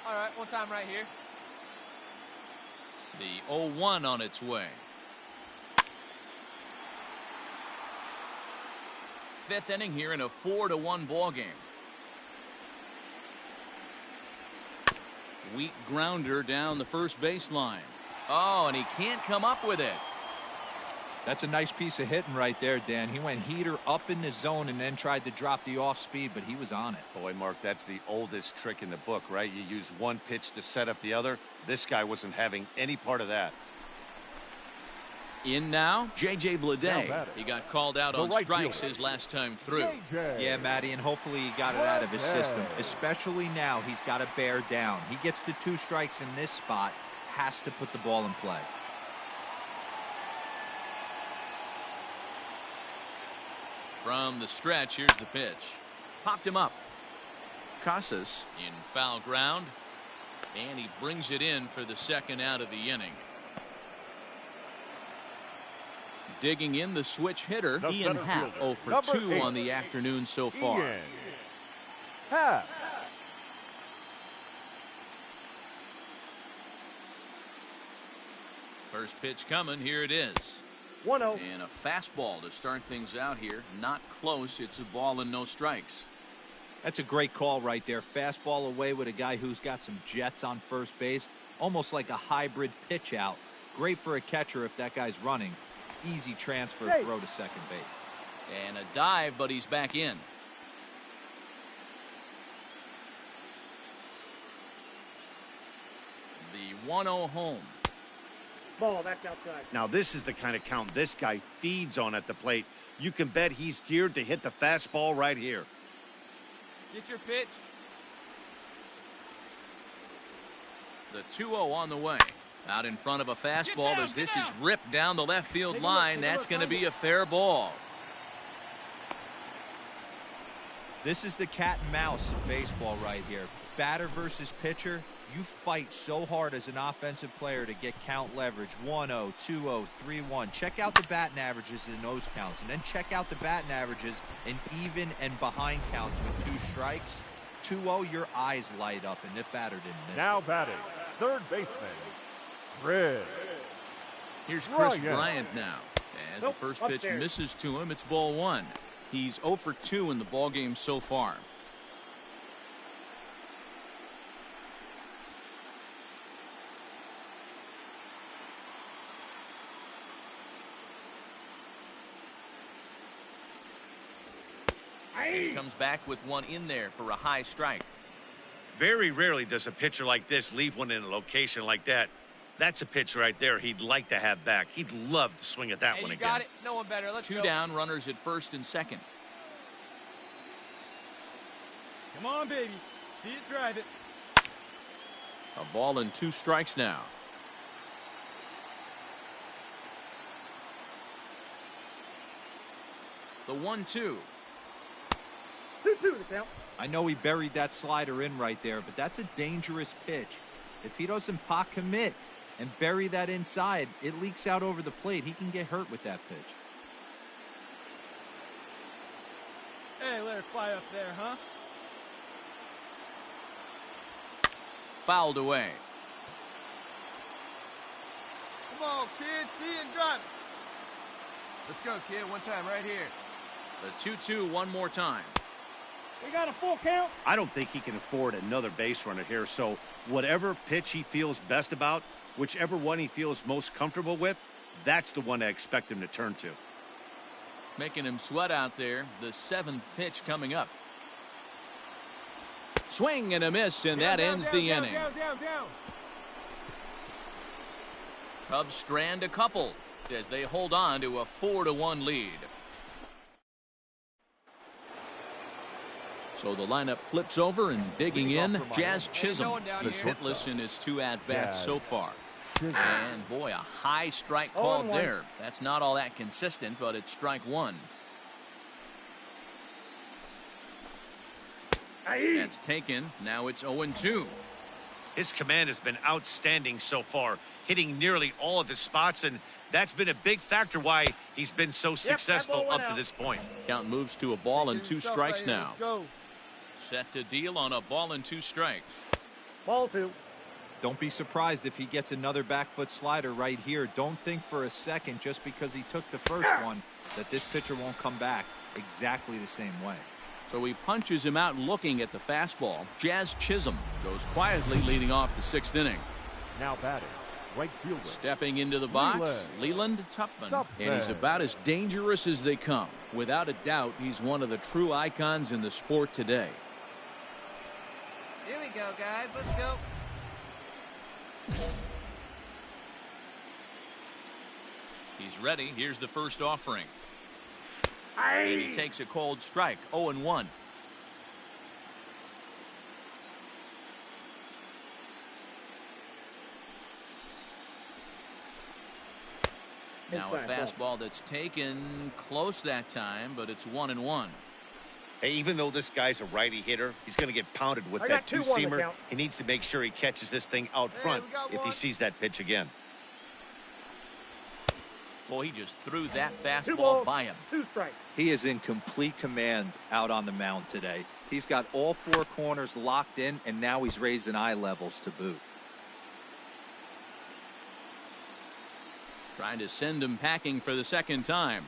All right, one time right here. The 0-1 on its way. 5th inning here in a 4-1 ball game. Weak grounder down the first baseline. Oh, and he can't come up with it. That's a nice piece of hitting right there, Dan. He went heater up in the zone and then tried to drop the off speed, but he was on it. Boy, Mark, that's the oldest trick in the book, right? You use one pitch to set up the other. This guy wasn't having any part of that. In now, J.J. Bleday. He got called out on right strikes fielder. his last time through. JJ. Yeah, Matty, and hopefully he got it out of his system. Especially now, he's got to bear down. He gets the 2 strikes in this spot, has to put the ball in play. From the stretch, here's the pitch. Popped him up. Casas in foul ground, and he brings it in for the second out of the inning. Digging in, the switch hitter, The Ian center Happ, fielder, 0 for 2 number 8. on the afternoon so far. Ian Happ. First pitch coming, here it is. 1-0. And a fastball to start things out here. Not close, it's a ball and no strikes. That's a great call right there. Fastball away with a guy who's got some jets on first base. Almost like a hybrid pitch out. Great for a catcher if that guy's running. Easy transfer throw to second base. And a dive, but he's back in. 1-0 home. Ball, that's outside. Now, this is the kind of count this guy feeds on at the plate. You can bet he's geared to hit the fastball right here. Get your pitch. The 2-0 on the way. Out in front of a fastball as this is ripped down the left field line. That's going to be a fair ball. This is the cat and mouse of baseball right here. Batter versus pitcher. You fight so hard as an offensive player to get count leverage. 1-0, 2-0, 3-1. Check out the batting averages in those counts, and then check out the batting averages in even and behind counts with 2 strikes. 2-0, your eyes light up, and the batter didn't miss. Now batting, third baseman, Red. Here's Chris Bryant. Bryant now. As the first pitch misses to him, it's ball 1. He's 0 for 2 in the ballgame so far. And he comes back with one in there for a high strike. Very rarely does a pitcher like this leave one in a location like that. That's a pitch right there he'd like to have back. He'd love to swing at that Hey, one you again. got it. No one better. Let's 2 go. down, runners at first and second. Come on, baby. See it, drive it. A ball and 2 strikes now. The 1-2. 2-2 the count. I know he buried that slider in right there, but that's a dangerous pitch. If he doesn't pot commit and bury that inside, it leaks out over the plate. He can get hurt with that pitch. Hey, let her fly up there, huh? Fouled away. Come on, kid. See it and drive it. Let's go, kid. One time right here. The 2-2 one more time. We got a full count. I don't think he can afford another base runner here, so whatever pitch he feels best about, whichever one he feels most comfortable with, that's the one I expect him to turn to. Making him sweat out there. The 7th pitch coming up. Swing and a miss, and that ends the inning. Down. Cubs strand a couple as they hold on to a 4-1 lead. So the lineup flips over, and digging in, Jazz Chisholm. He's hitless in his 2 at-bats so far. And boy, a high strike called there. That's not all that consistent, but it's strike 1. That's taken. Now it's 0-2. His command has been outstanding so far, hitting nearly all of his spots, and that's been a big factor why he's been so successful up to this point. Count moves to a ball and 2 strikes now. Set to deal on a ball and 2 strikes. Ball 2. Don't be surprised if he gets another back foot slider right here. Don't think for a second, just because he took the first one, that this pitcher won't come back exactly the same way. So he punches him out looking at the fastball. Jazz Chisholm goes quietly leading off the 6th inning. Now batting, right fielder. Stepping into the box, Leland Tupman. And he's about as dangerous as they come. Without a doubt, he's one of the true icons in the sport today. Here we go, guys. Let's go. He's ready. Here's the first offering. And he takes a cold strike. 0-1. Now a fastball that's taken close that time, but it's 1-1. Hey, even though this guy's a righty hitter, he's going to get pounded with that 2-seamer. He needs to make sure he catches this thing out front if he sees that pitch again. Boy, he just threw that fastball by him. 2 strikes. He is in complete command out on the mound today. He's got all 4 corners locked in, and now he's raising eye levels to boot. Trying to send him packing for the 2nd time.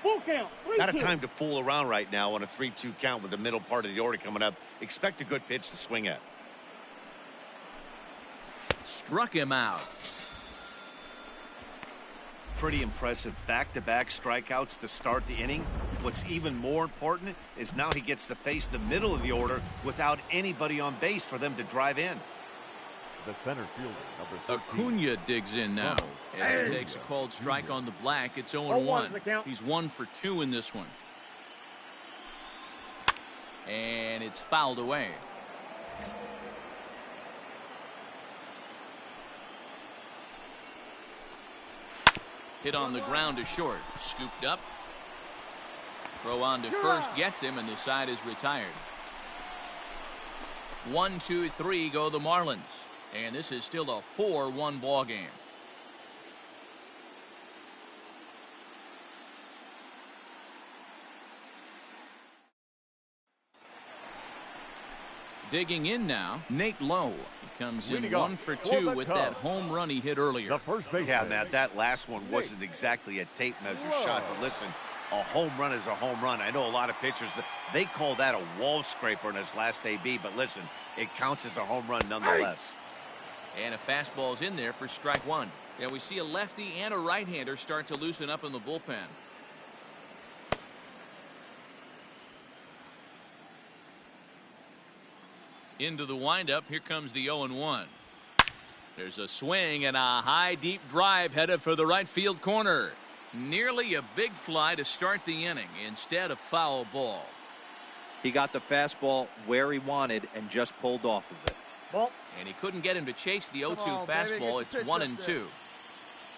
Full count. 3-2. Not a time to fool around right now on a 3-2 count with the middle part of the order coming up. Expect a good pitch to swing at. Struck him out. Pretty impressive back-to-back strikeouts to start the inning. What's even more important is now he gets to face the middle of the order without anybody on base for them to drive in. The center fielder, number 13. Acuna digs in now as he takes a called strike on the black. It's 0-1. He's 1 for 2 in this one. And it's fouled away. Hit on the ground to short. Scooped up. Throw on to first. Gets him, and the side is retired. 1, 2, 3 go the Marlins. And this is still a 4-1 ball game. Digging in now, Nate Lowe. He comes in 1 for 2 with that home run he hit earlier. The first base. Yeah, Matt, that last one wasn't exactly a tape measure shot, but listen, a home run is a home run. I know a lot of pitchers, they call that a wall scraper in his last AB, but listen, it counts as a home run nonetheless. And a fastball's in there for strike 1. Yeah, we see a lefty and a right-hander start to loosen up in the bullpen. Into the windup. Here comes the 0-1. There's a swing and a high deep drive headed for the right field corner. Nearly a big fly to start the inning. Instead, a foul ball. He got the fastball where he wanted and just pulled off of it. Ball. And he couldn't get him to chase the 0-2 on, fastball. baby. It's 1-2.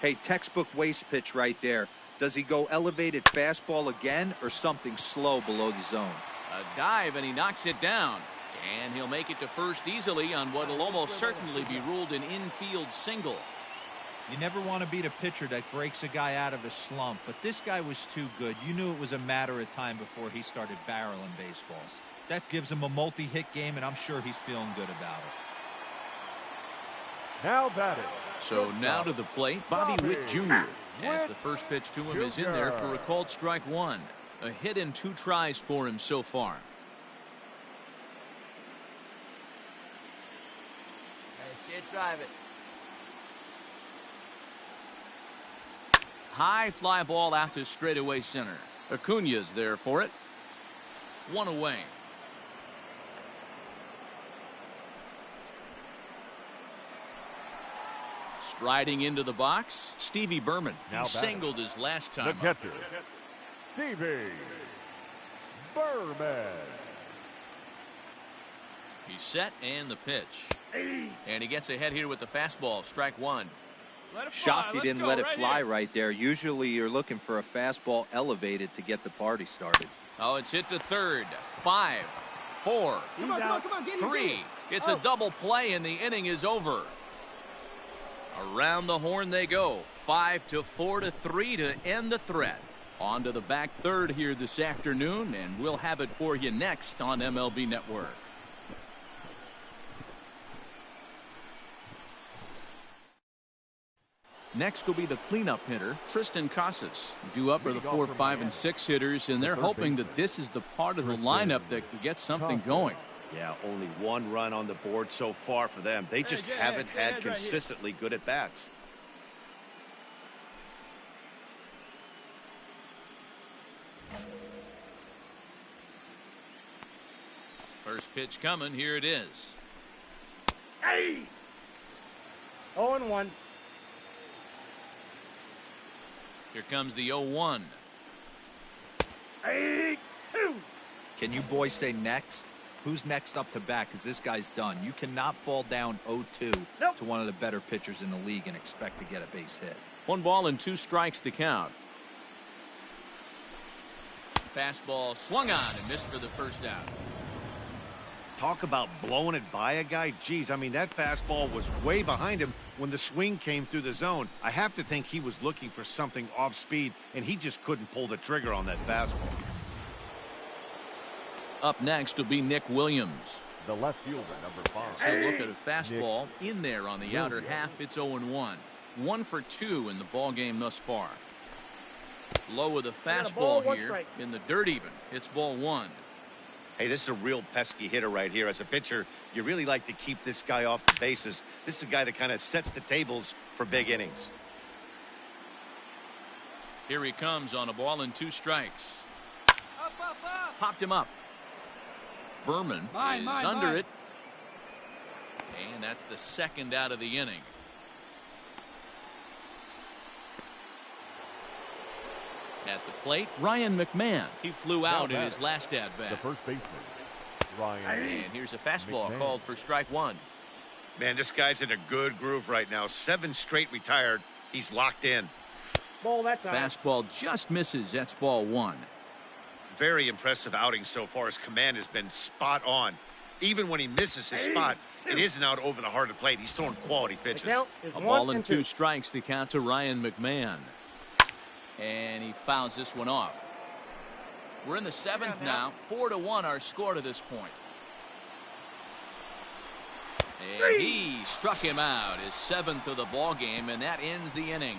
Hey, textbook waste pitch right there. Does he go elevated fastball again or something slow below the zone? A dive, and he knocks it down. And he'll make it to first easily on what will almost certainly be ruled an infield single. You never want to beat a pitcher that breaks a guy out of a slump, but this guy was too good. You knew it was a matter of time before he started barreling baseballs. That gives him a multi-hit game, and I'm sure he's feeling good about it. Now batting. So now to the plate, Bobby Witt Jr. As the first pitch to him is in there for a called strike 1. A hit and 2 tries for him so far. See it, drive it. High fly ball out to straightaway center. Acuna's there for it. 1 away. Striding into the box, Stevie Berman. Now He singled his last The time up. catcher, Stevie Berman. He's set and the pitch. And he gets ahead here with the fastball. Strike 1. Shocked he didn't let it fly right there. Usually you're looking for a fastball elevated to get the party started. Oh, it's hit to third. 5, 4, Come on, get him, 3. It's a double play and the inning is over. Around the horn they go. 5-4 to 3 to end the threat. On to the back third here this afternoon, and we'll have it for you next on MLB Network. Next will be the cleanup hitter, Tristan Casas. Due up are the 4, 5, and 6 hitters, and they're hoping that this is the part of the lineup that can get something going. Yeah, only 1 run on the board so far for them. They just haven't had consistently good at bats. First pitch coming. Here it is. Hey! 0-1. Here comes the 0-1. 8-2. Can you boys say next? Who's next up to bat? Because this guy's done. You cannot fall down 0-2 to one of the better pitchers in the league and expect to get a base hit. 1 ball and 2 strikes to count. Fastball swung on and missed for the first out. Talk about blowing it by a guy. Geez, I mean, that fastball was way behind him when the swing came through the zone. I have to think he was looking for something off speed, and he just couldn't pull the trigger on that fastball. Up next will be Nick Williams. The left fielder, number 5. So look at a fastball in there on the outer half. It's 0-1. 1 for 2 in the ball game thus far. Low with a fastball here in the dirt even. It's ball 1. Hey, this is a real pesky hitter right here. As a pitcher, you really like to keep this guy off the bases. This is a guy that kind of sets the tables for big innings. Here he comes on a ball and 2 strikes. Up, up, up. Popped him up. Berman is under it. And that's the second out of the inning. At the plate, Ryan McMahon. He flew out in his last The at-bat. first baseman, Ryan. And here's a fastball McMahon. called for strike one. Man, this guy's in a good groove right now. 7 straight retired. He's locked in. Ball that time. Fastball just misses. That's ball one. Very impressive outing so far. His command has been spot on. Even when he misses his spot, it isn't out over the heart of the plate. He's throwing quality The pitches. count is A 1 ball and and 2 strikes, the count to Ryan McMahon. And he fouls this one off. We're in the 7th now. 4-1 our score to this point. And he struck him out, his 7th of the ball game, and that ends the inning.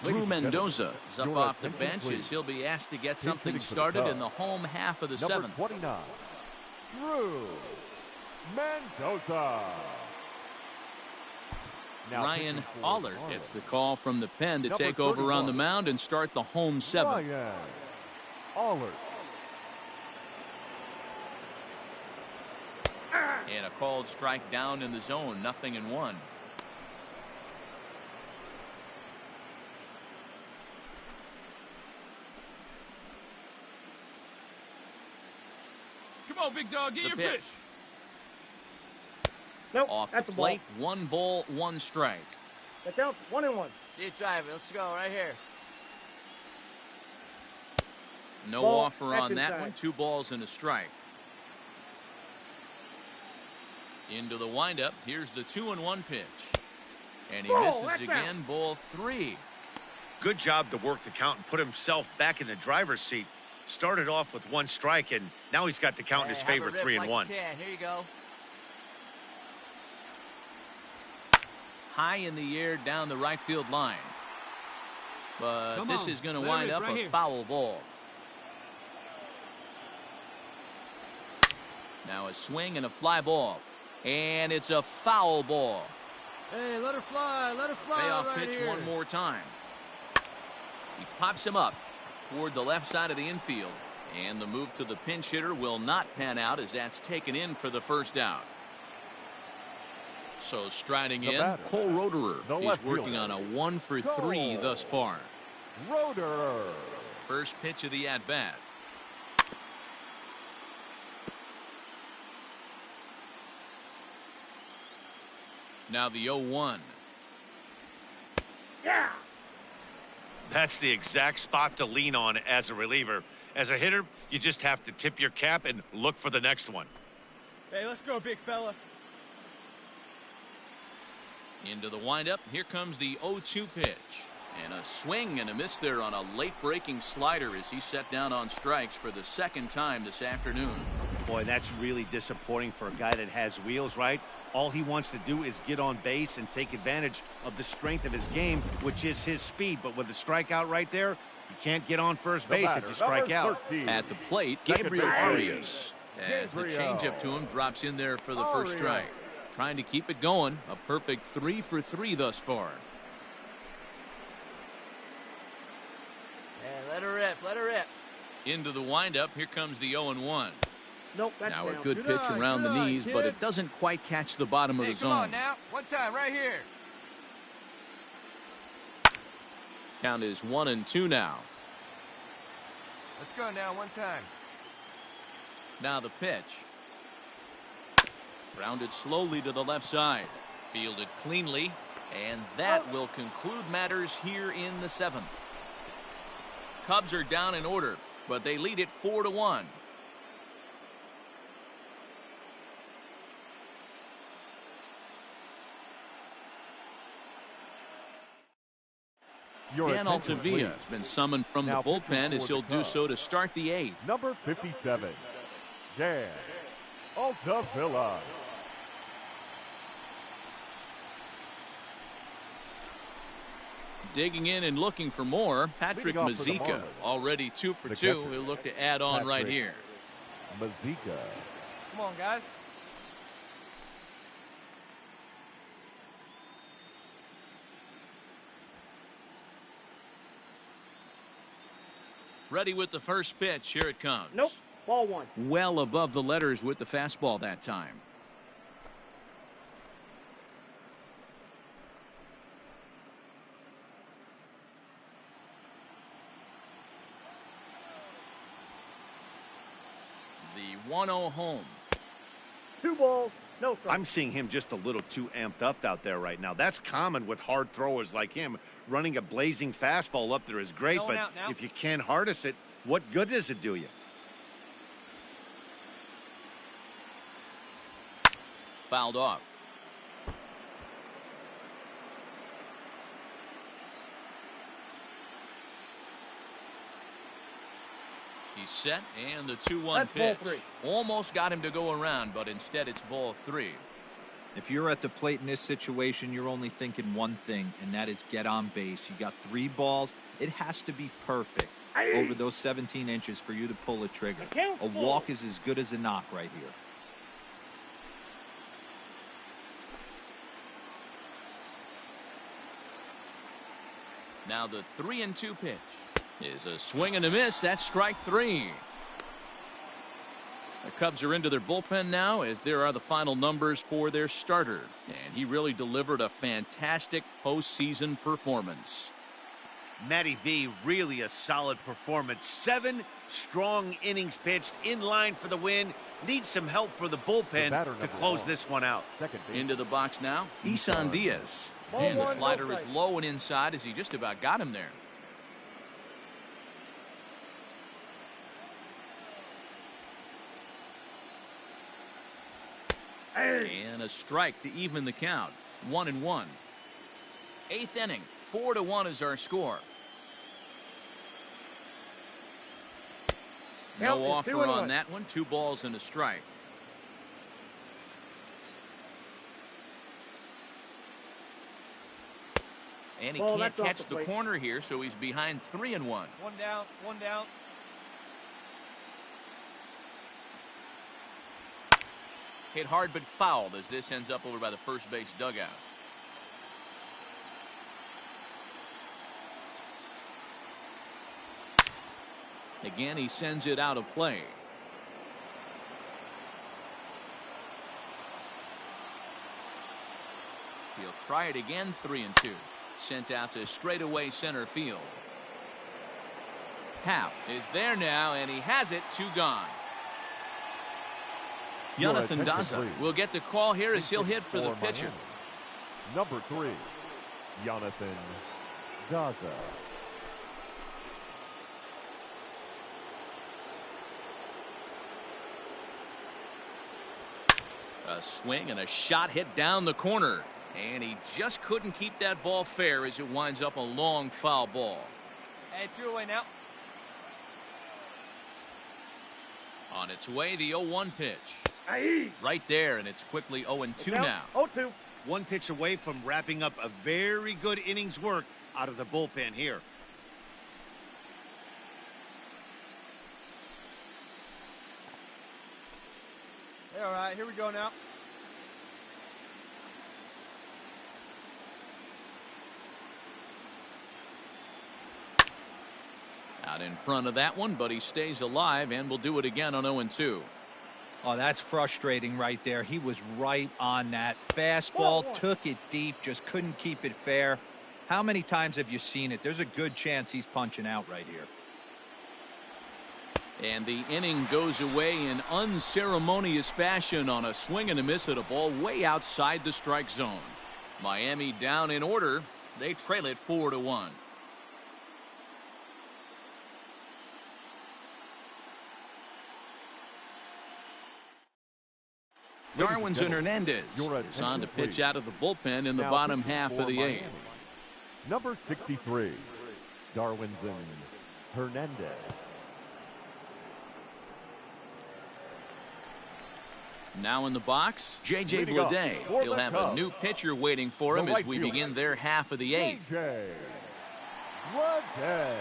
Drew Mendoza is up off the bench as he'll be asked to get something started in the home half of the Number 7th. 29, Drew Mendoza. Now Ryan pitching for Allard Florida. gets the call from the pen to Number take over on the 31. mound and start the home 7th. Ryan Allard. And a called strike down in the zone, 0-1. Come on, big dog, get The your pitch. pitch. Nope, Off the that's the ball. plate, 1 ball, 1 strike. That's out. 1 and 1. See you driving. Let's go right here. No Ball, offer that's on that inside. one. 2 balls and a strike. Into the windup. Here's the 2-1 pitch. And he Ball, misses that's again. Ball 3. Good job to work the count and put himself back in the driver's seat. Started off with 1 strike, and now he's got the count in his favor, 3-1. Here you go. High in the air down the right field line. But Come this on, is going to let wind it up right a here. foul ball. Now a swing and a fly ball. And it's a foul ball. Hey, let her fly. Let her fly Payoff right pitch here. one more time. He pops him up toward the left side of the infield. And the move to the pinch hitter will not pan out as that's taken in for the first out. So striding The in, batter, Cole Roederer. the He's left working fielder, on a 1 for 3 Cole. thus far. Roederer. First pitch of the at-bat. Now the 0-1. Yeah. That's the exact spot to lean on as a reliever. As a hitter, you just have to tip your cap and look for the next one. Hey, let's go, big fella. Into the windup. Here comes the 0-2 pitch. And a swing and a miss there on a late breaking slider as he set down on strikes for the 2nd time this afternoon. Boy, that's really disappointing for a guy that has wheels, right? All he wants to do is get on base and take advantage of the strength of his game, which is his speed. But with the strikeout right there, you can't get on first The base batter, if you strike number out. 13. At the plate, Second Gabriel baseman. Arias. As the Gabriel. changeup to him drops in there for the first Arias. strike. Trying to keep it going. A perfect 3 for 3 thus far. Hey, let her rip. Let her rip. Into the windup. Here comes the 0-1. Nope, that's Now a down. good pitch around the knees, but it doesn't quite catch the bottom of Hey, the come zone. on now. One time, right here. Count is 1-2 now. Let's go now, one time. Now the pitch. Grounded slowly to the left side. Fielded cleanly. And that will conclude matters here in the 7th. Cubs are down in order, but they lead it 4-1. Your Dan attention, Altavia please. has been summoned from Now the pitching bullpen for as the he'll do Cubs. so to start the 8th. Number 57, Dan Altavilla. Digging in and looking for more, Patrick Leading off for the Mazika, Marlins. already 2 for The 2. catcher, He'll look to add on right Patrick. here. Mazika. Come on, guys. Ready with the first pitch. Here it comes. Nope, ball 1. Well above the letters with the fastball that time. The 1-0 home. 2 balls, no strikes. I'm seeing him just a little too amped up out there right now. That's common with hard throwers like him. Running a blazing fastball up there is great, but if you can't harness it, what good does it do you? Fouled off. He's set, and the 2-1 pitch. Almost got him to go around, but instead it's ball 3. If you're at the plate in this situation, you're only thinking one thing, and that is get on base. You got 3 balls. It has to be perfect over those 17 inches for you to pull a trigger. A walk is as good as a knock right here. Now the 3-2 pitch is a swing and a miss. That's strike 3. The Cubs are into their bullpen now, as there are the final numbers for their starter, and he really delivered a fantastic postseason performance. Matty V, really a solid performance. 7 strong innings pitched, in line for the win. Needs some help for the bullpen to close this one out. Into the box now, NLDS. And the slider is low and inside as he just about got him there. And a strike to even the count. 1-1. 8th inning. 4-1 is our score. No offer on that one. 2 balls and a strike. And he can't catch the corner here, so he's behind 3-1. 1 down, 1 down. Hit hard but fouled as this ends up over by the first base dugout. Again, he sends it out of play. He'll try it again. 3-2. Sent out to straightaway center field. Happ is there now, and he has it. 2 gone. Jonathan Daza will get the call here as he'll hit for the pitcher. Number 3, Jonathan Daza. A swing and a shot hit down the corner. And he just couldn't keep that ball fair as it winds up a long foul ball. Hey, 2 away now. On its way, the 0-1 pitch. Right there, and it's quickly 0-2 now. 0-2. 1 pitch away from wrapping up a very good innings work out of the bullpen here. Hey, all right, here we go now. Out in front of that one, but he stays alive and will do it again on 0-2. Oh, that's frustrating right there. He was right on that. Fastball, took it deep, just couldn't keep it fair. How many times have you seen it? There's a good chance he's punching out right here. And the inning goes away in unceremonious fashion on a swing and a miss at a ball way outside the strike zone. Miami down in order. They trail it 4-1. Darwinson Hernandez is on to pitch out of the bullpen in the bottom half of the 8th. Number 63, Darwinson Hernandez. Now in the box, J.J. Bleday. He'll have a new pitcher waiting for him as we begin their half of the 8th. J.J. Bleday.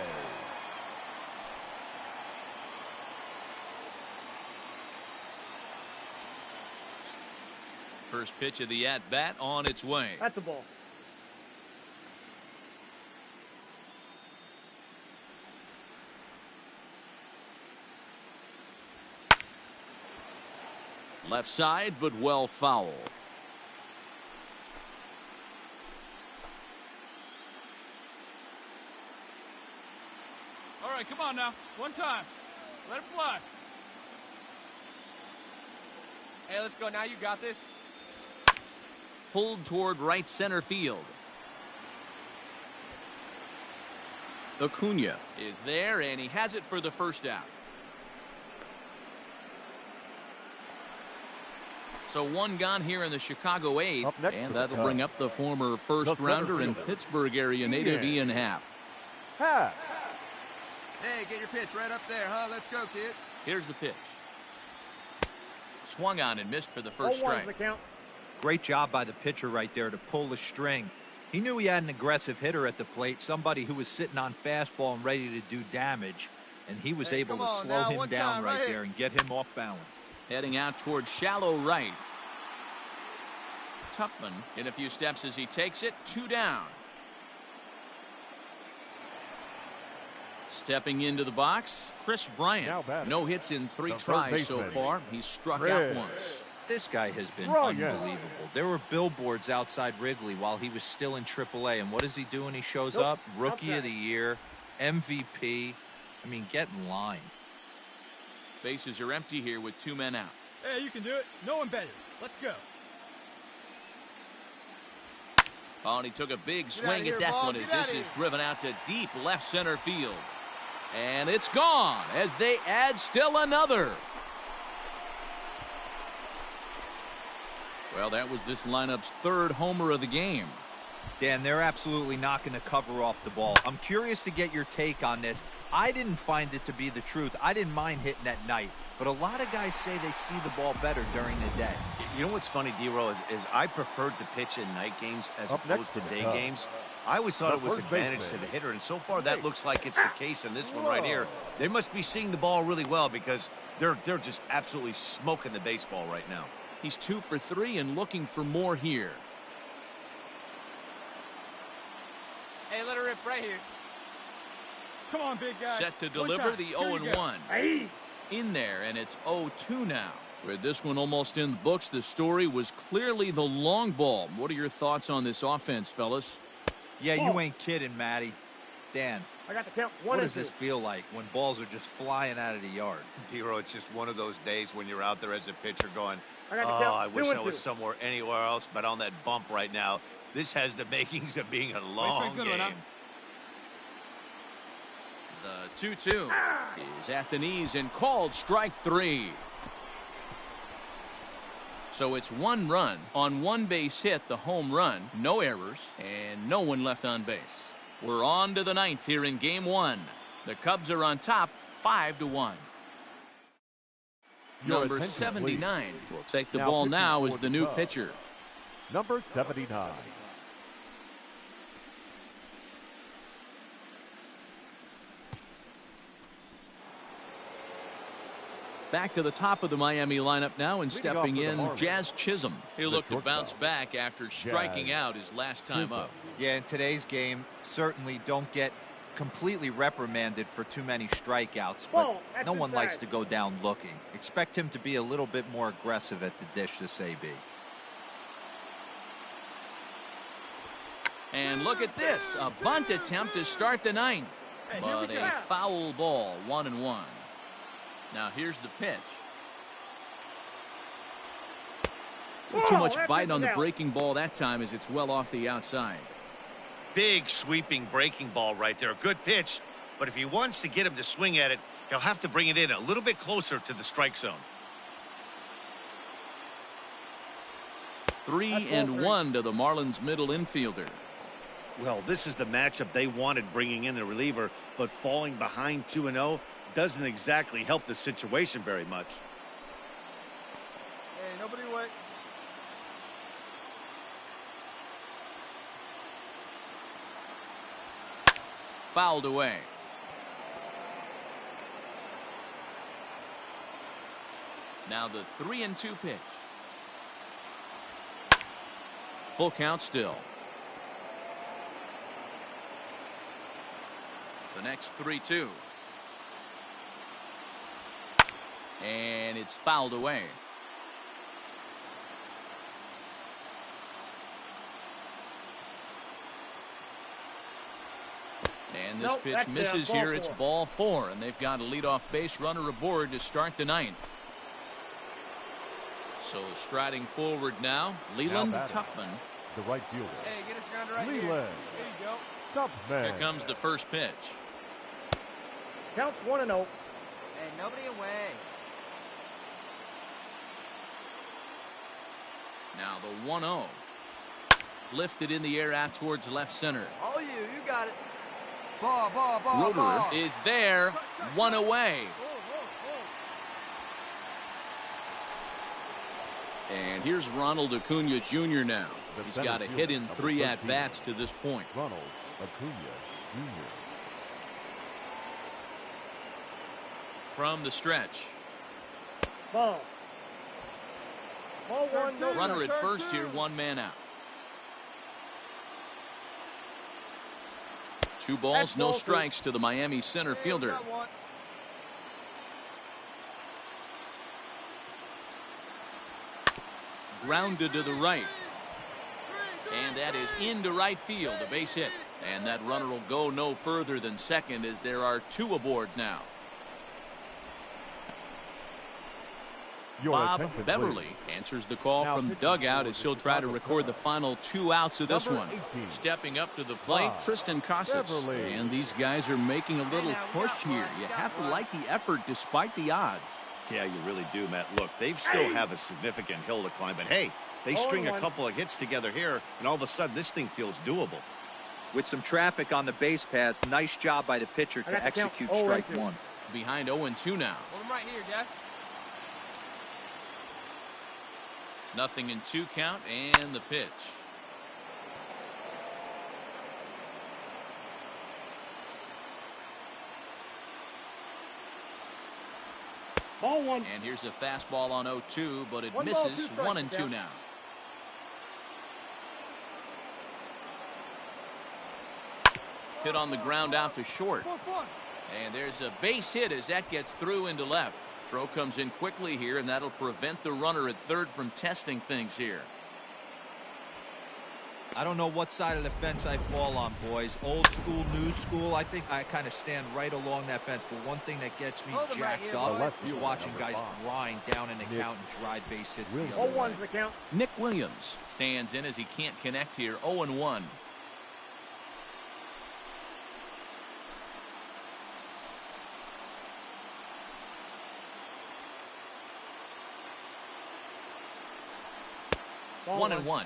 First pitch of the at-bat on its way. That's a ball. Left side, but well foul. All right, come on now. 1 time. Let it fly. Hey, let's go now. You got this. Pulled toward right center field. Acuna is there, and he has it for the first out. So one gone here in the Chicago eighth, and that'll bring up the former first-rounder and Pittsburgh area native Ian Happ. Hey, get your pitch right up there, huh? Let's go, kid. Here's the pitch. Swung on and missed for the first strike. Great job by the pitcher right there to pull the string. He knew he had an aggressive hitter at the plate, somebody who was sitting on fastball and ready to do damage, and he was able to slow him down right there and get him off balance. Heading out towards shallow right. Tupman in a few steps as he takes it, 2 down. Stepping into the box, Chris Bryant. No hits in 3 tries so far. He's struck out once. This guy has been unbelievable. There were billboards outside Wrigley while he was still in AAA, and what does he do when he shows up? Rookie of the Year, MVP. I mean, get in line. Bases are empty here with 2 men out. Hey, you can do it. No one better. Let's go. Oh, and he took a big swing at that one as this is driven out to deep left center field. And it's gone as they add still another. Well, that was this lineup's 3rd homer of the game. Dan, they're absolutely not going to cover off the ball. I'm curious to get your take on this. I didn't find it to be the truth. I didn't mind hitting at night, but a lot of guys say they see the ball better during the day. You know what's funny, D-Row, is I preferred to pitch in night games as opposed to day games. I always thought it was advantage to the hitter, and so far that looks like it's the case in this one right here. They must be seeing the ball really well because they're just absolutely smoking the baseball right now. He's 2 for 3 and looking for more here. Hey, let her rip right here. Come on, big guy. Set to deliver the 0-1. In there, and it's 0-2 now. With this one almost in the books, the story was clearly the long ball. What are your thoughts on this offense, fellas? Yeah, you ain't kidding, Matty. Dan, I got the count. What does this feel like when balls are just flying out of the yard? D-Row, it's just one of those days when you're out there as a pitcher going, I wish I was somewhere anywhere else but on that bump right now. This has the makings of being a long game. The 2-2 is at the knees and called strike 3. So it's 1 run on 1 base hit, the home run, no errors, and no one left on base. We're on to the 9th here in game 1. The Cubs are on top 5-1. Number 79 will take the ball now as the new pitcher. Number 79. Back to the top of the Miami lineup now and stepping in Jazz Chisholm. He'll look to bounce back after striking out his last time up. Yeah, in today's game, certainly don't get completely reprimanded for too many strikeouts, but no one likes to go down looking. Expect him to be a little bit more aggressive at the dish this AB. And look at this, a bunt attempt to start the 9th, but a foul ball, 1-1. Now here's the pitch. Too much bite on the breaking ball that time as it's well off the outside. Big sweeping breaking ball right there. Good pitch, but if he wants to get him to swing at it, he'll have to bring it in a little bit closer to the strike zone. 3-1 to the Marlins middle infielder. Well, this is the matchup they wanted, bringing in the reliever, but falling behind 2-0 doesn't exactly help the situation very much. Hey, nobody wait. Fouled away. Now the 3-2 pitch. Full count still. The next 3-2. And it's fouled away. And this pitch misses here. It's ball 4, and they've got a leadoff base runner aboard to start the 9th. So striding forward now, Leland Tupman. The right fielder. Hey, get us grounded right here. Leland There you go. Tupman. Here comes the first pitch. Counts 1-0. Hey, nobody away. Now the 1-0. Lifted in the air out towards left center. All you got it. Ball, ball, ball, Roeder ball. is there, one away. And here's Ronald Acuna Jr. now. He's got a hit in 3 at-bats to this point. Ronald Acuna Jr. From the stretch. Ball. Ball 1, no Runner strike. at first here, 1 man out. 2 balls, That's no ball strikes to the Miami center Hey, fielder. got one. Grounded to the right. And that is into right field, a base hit. And that runner will go no further than second as there are 2 aboard now. Your Bob attention, Beverly please. answers the call Now from the pitching dugout for as the he'll try to Chicago record the Cubs. final 2 outs of this Number one. 18. Stepping up to the plate, Bob Tristan Casas. Beverly. And these guys are making a little now we got push here. one, You got have to one. like the effort despite the odds. Yeah, you really do, Matt. Look, they still have a significant hill to climb, but hey, they string a couple of hits together here, and all of a sudden this thing feels doable. With some traffic on the base paths, nice job by the pitcher I got to the count. execute 0-2. strike 1. Behind 0-2 now. Hold him right here, guys. Nothing in 2 count and the pitch. Ball 1. And here's a fastball on 0-2, but it 1 ball, misses. 2 strikes, 1-2 count. now. Hit on the ground out to short. And there's a base hit as that gets through into left. Throw comes in quickly here, and that'll prevent the runner at third from testing things here. I don't know what side of the fence I fall on, boys. Old school, new school. I think I kind of stand right along that fence. But one thing that gets me Hold 'em right jacked here, up boys. left is fielder, watching number guys 5. grind down in the Nick count and drive base hits the Williams. other way. 0-1's the count. Nick Williams stands in as he can't connect here. 0-1. Ball 1-1.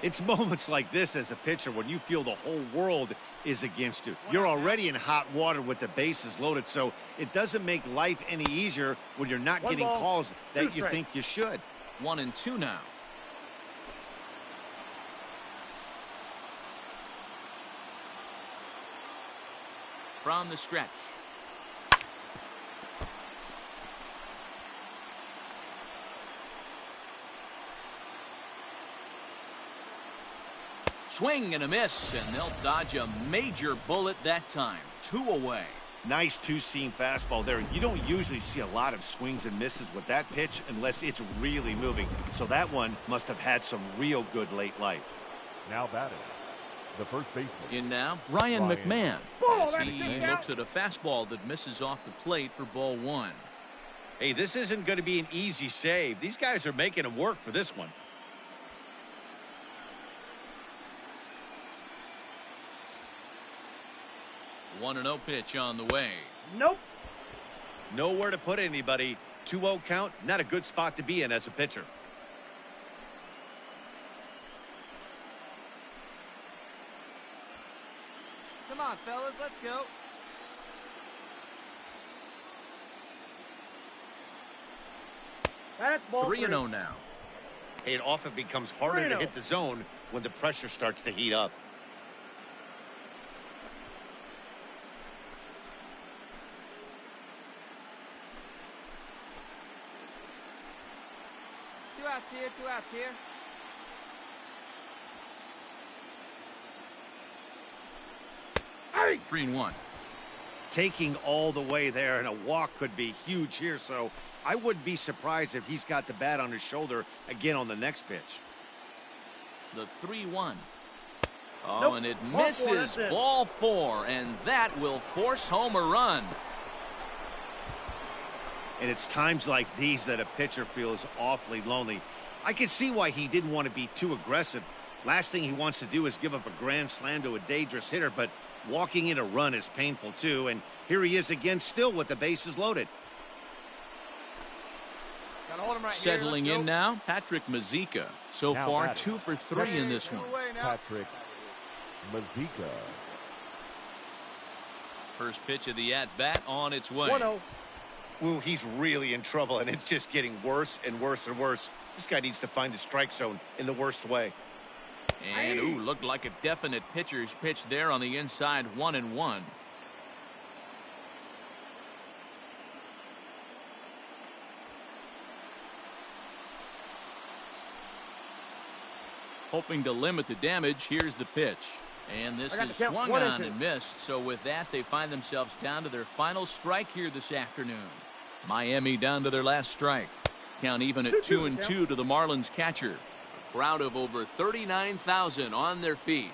It's moments like this as a pitcher when you feel the whole world is against you. You're already in hot water with the bases loaded, so it doesn't make life any easier when you're not 1 getting ball, calls 2 that you strikes. think you should. 1-2 now. From the stretch. Swing and a miss, and they'll dodge a major bullet that time. 2 away. Nice 2-seam fastball there. You don't usually see a lot of swings and misses with that pitch unless it's really moving. So that one must have had some real good late life. Now batting. The first baseman. In now, Ryan Ryan. McMahon. Ball, As that's he it, looks at a fastball that misses off the plate for ball 1. Hey, this isn't going to be an easy save. These guys are making them work for this one. One 1-0 pitch on the way. Nope. Nowhere to put anybody. 2-0 count, not a good spot to be in as a pitcher. Come on, fellas, let's go. That's ball 3-0 now. It often becomes harder to 3-0. hit the zone when the pressure starts to heat up. Two outs here, 2 outs here. Hey! 3-1. Taking all the way there, and a walk could be huge here, so I wouldn't be surprised if he's got the bat on his shoulder again on the next pitch. The 3-1. Oh, Nope. and it Ball 4, misses. that's it. Ball 4, and that will force home a run. And it's times like these that a pitcher feels awfully lonely. I can see why he didn't want to be too aggressive. Last thing he wants to do is give up a grand slam to a dangerous hitter, but walking in a run is painful too. And here he is again, still with the bases loaded. Gotta hold him right Settling here. in now, Patrick Mazeika. So Now far, batting. 2 for 3 in this one. Patrick Mazeika. First pitch of the at-bat on its way. 1-0. Ooh, he's really in trouble, and it's just getting worse and worse and worse. This guy needs to find the strike zone in the worst way. And, ooh, looked like a definite pitcher's pitch there on the inside, 1-1. Hoping to limit the damage, here's the pitch. And this is swung on and missed. So with that, they find themselves down to their final strike here this afternoon. Miami down to their last strike. Count even at 2-2 to the Marlins catcher. A crowd of over 39,000 on their feet.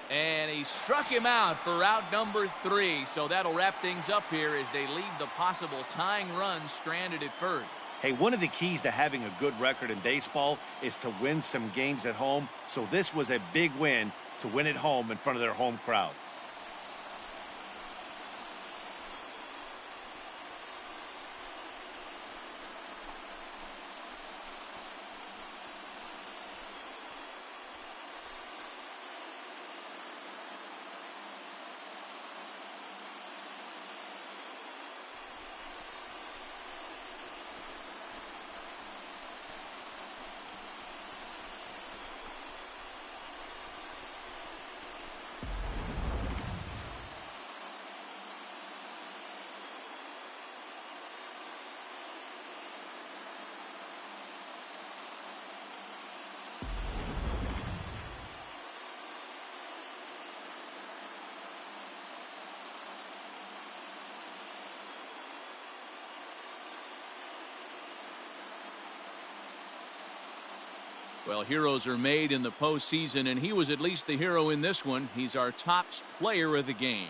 And he struck him out for out number 3. So that'll wrap things up here as they leave the possible tying run stranded at first. Hey, one of the keys to having a good record in baseball is to win some games at home. So this was a big win to win at home in front of their home crowd. Well, heroes are made in the postseason, and he was at least the hero in this one. He's our top player of the game.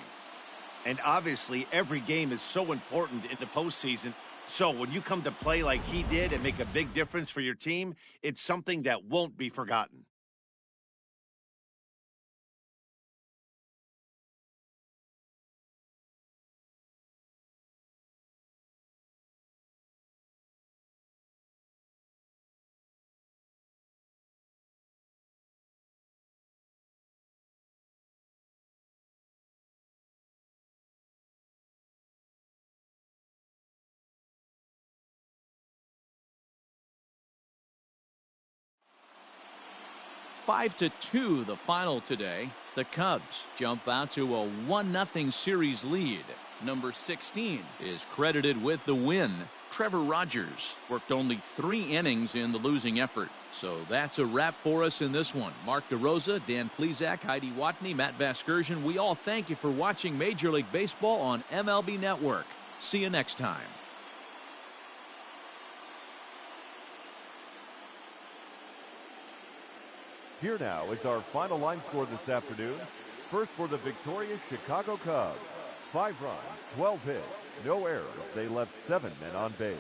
And obviously, every game is so important in the postseason. So when you come to play like he did and make a big difference for your team, it's something that won't be forgotten. Five to 2 the final today. The Cubs jump out to a 1-0 series lead. Number 16 is credited with the win. Trevor Rogers worked only 3 innings in the losing effort. So that's a wrap for us in this one. Mark DeRosa, Dan Plesac, Heidi Watney, Matt Vasgersian. We all thank you for watching Major League Baseball on MLB Network. See you next time. Here now is our final line score this afternoon. First for the victorious Chicago Cubs. 5 runs, 12 hits, no errors. They left 7 men on base.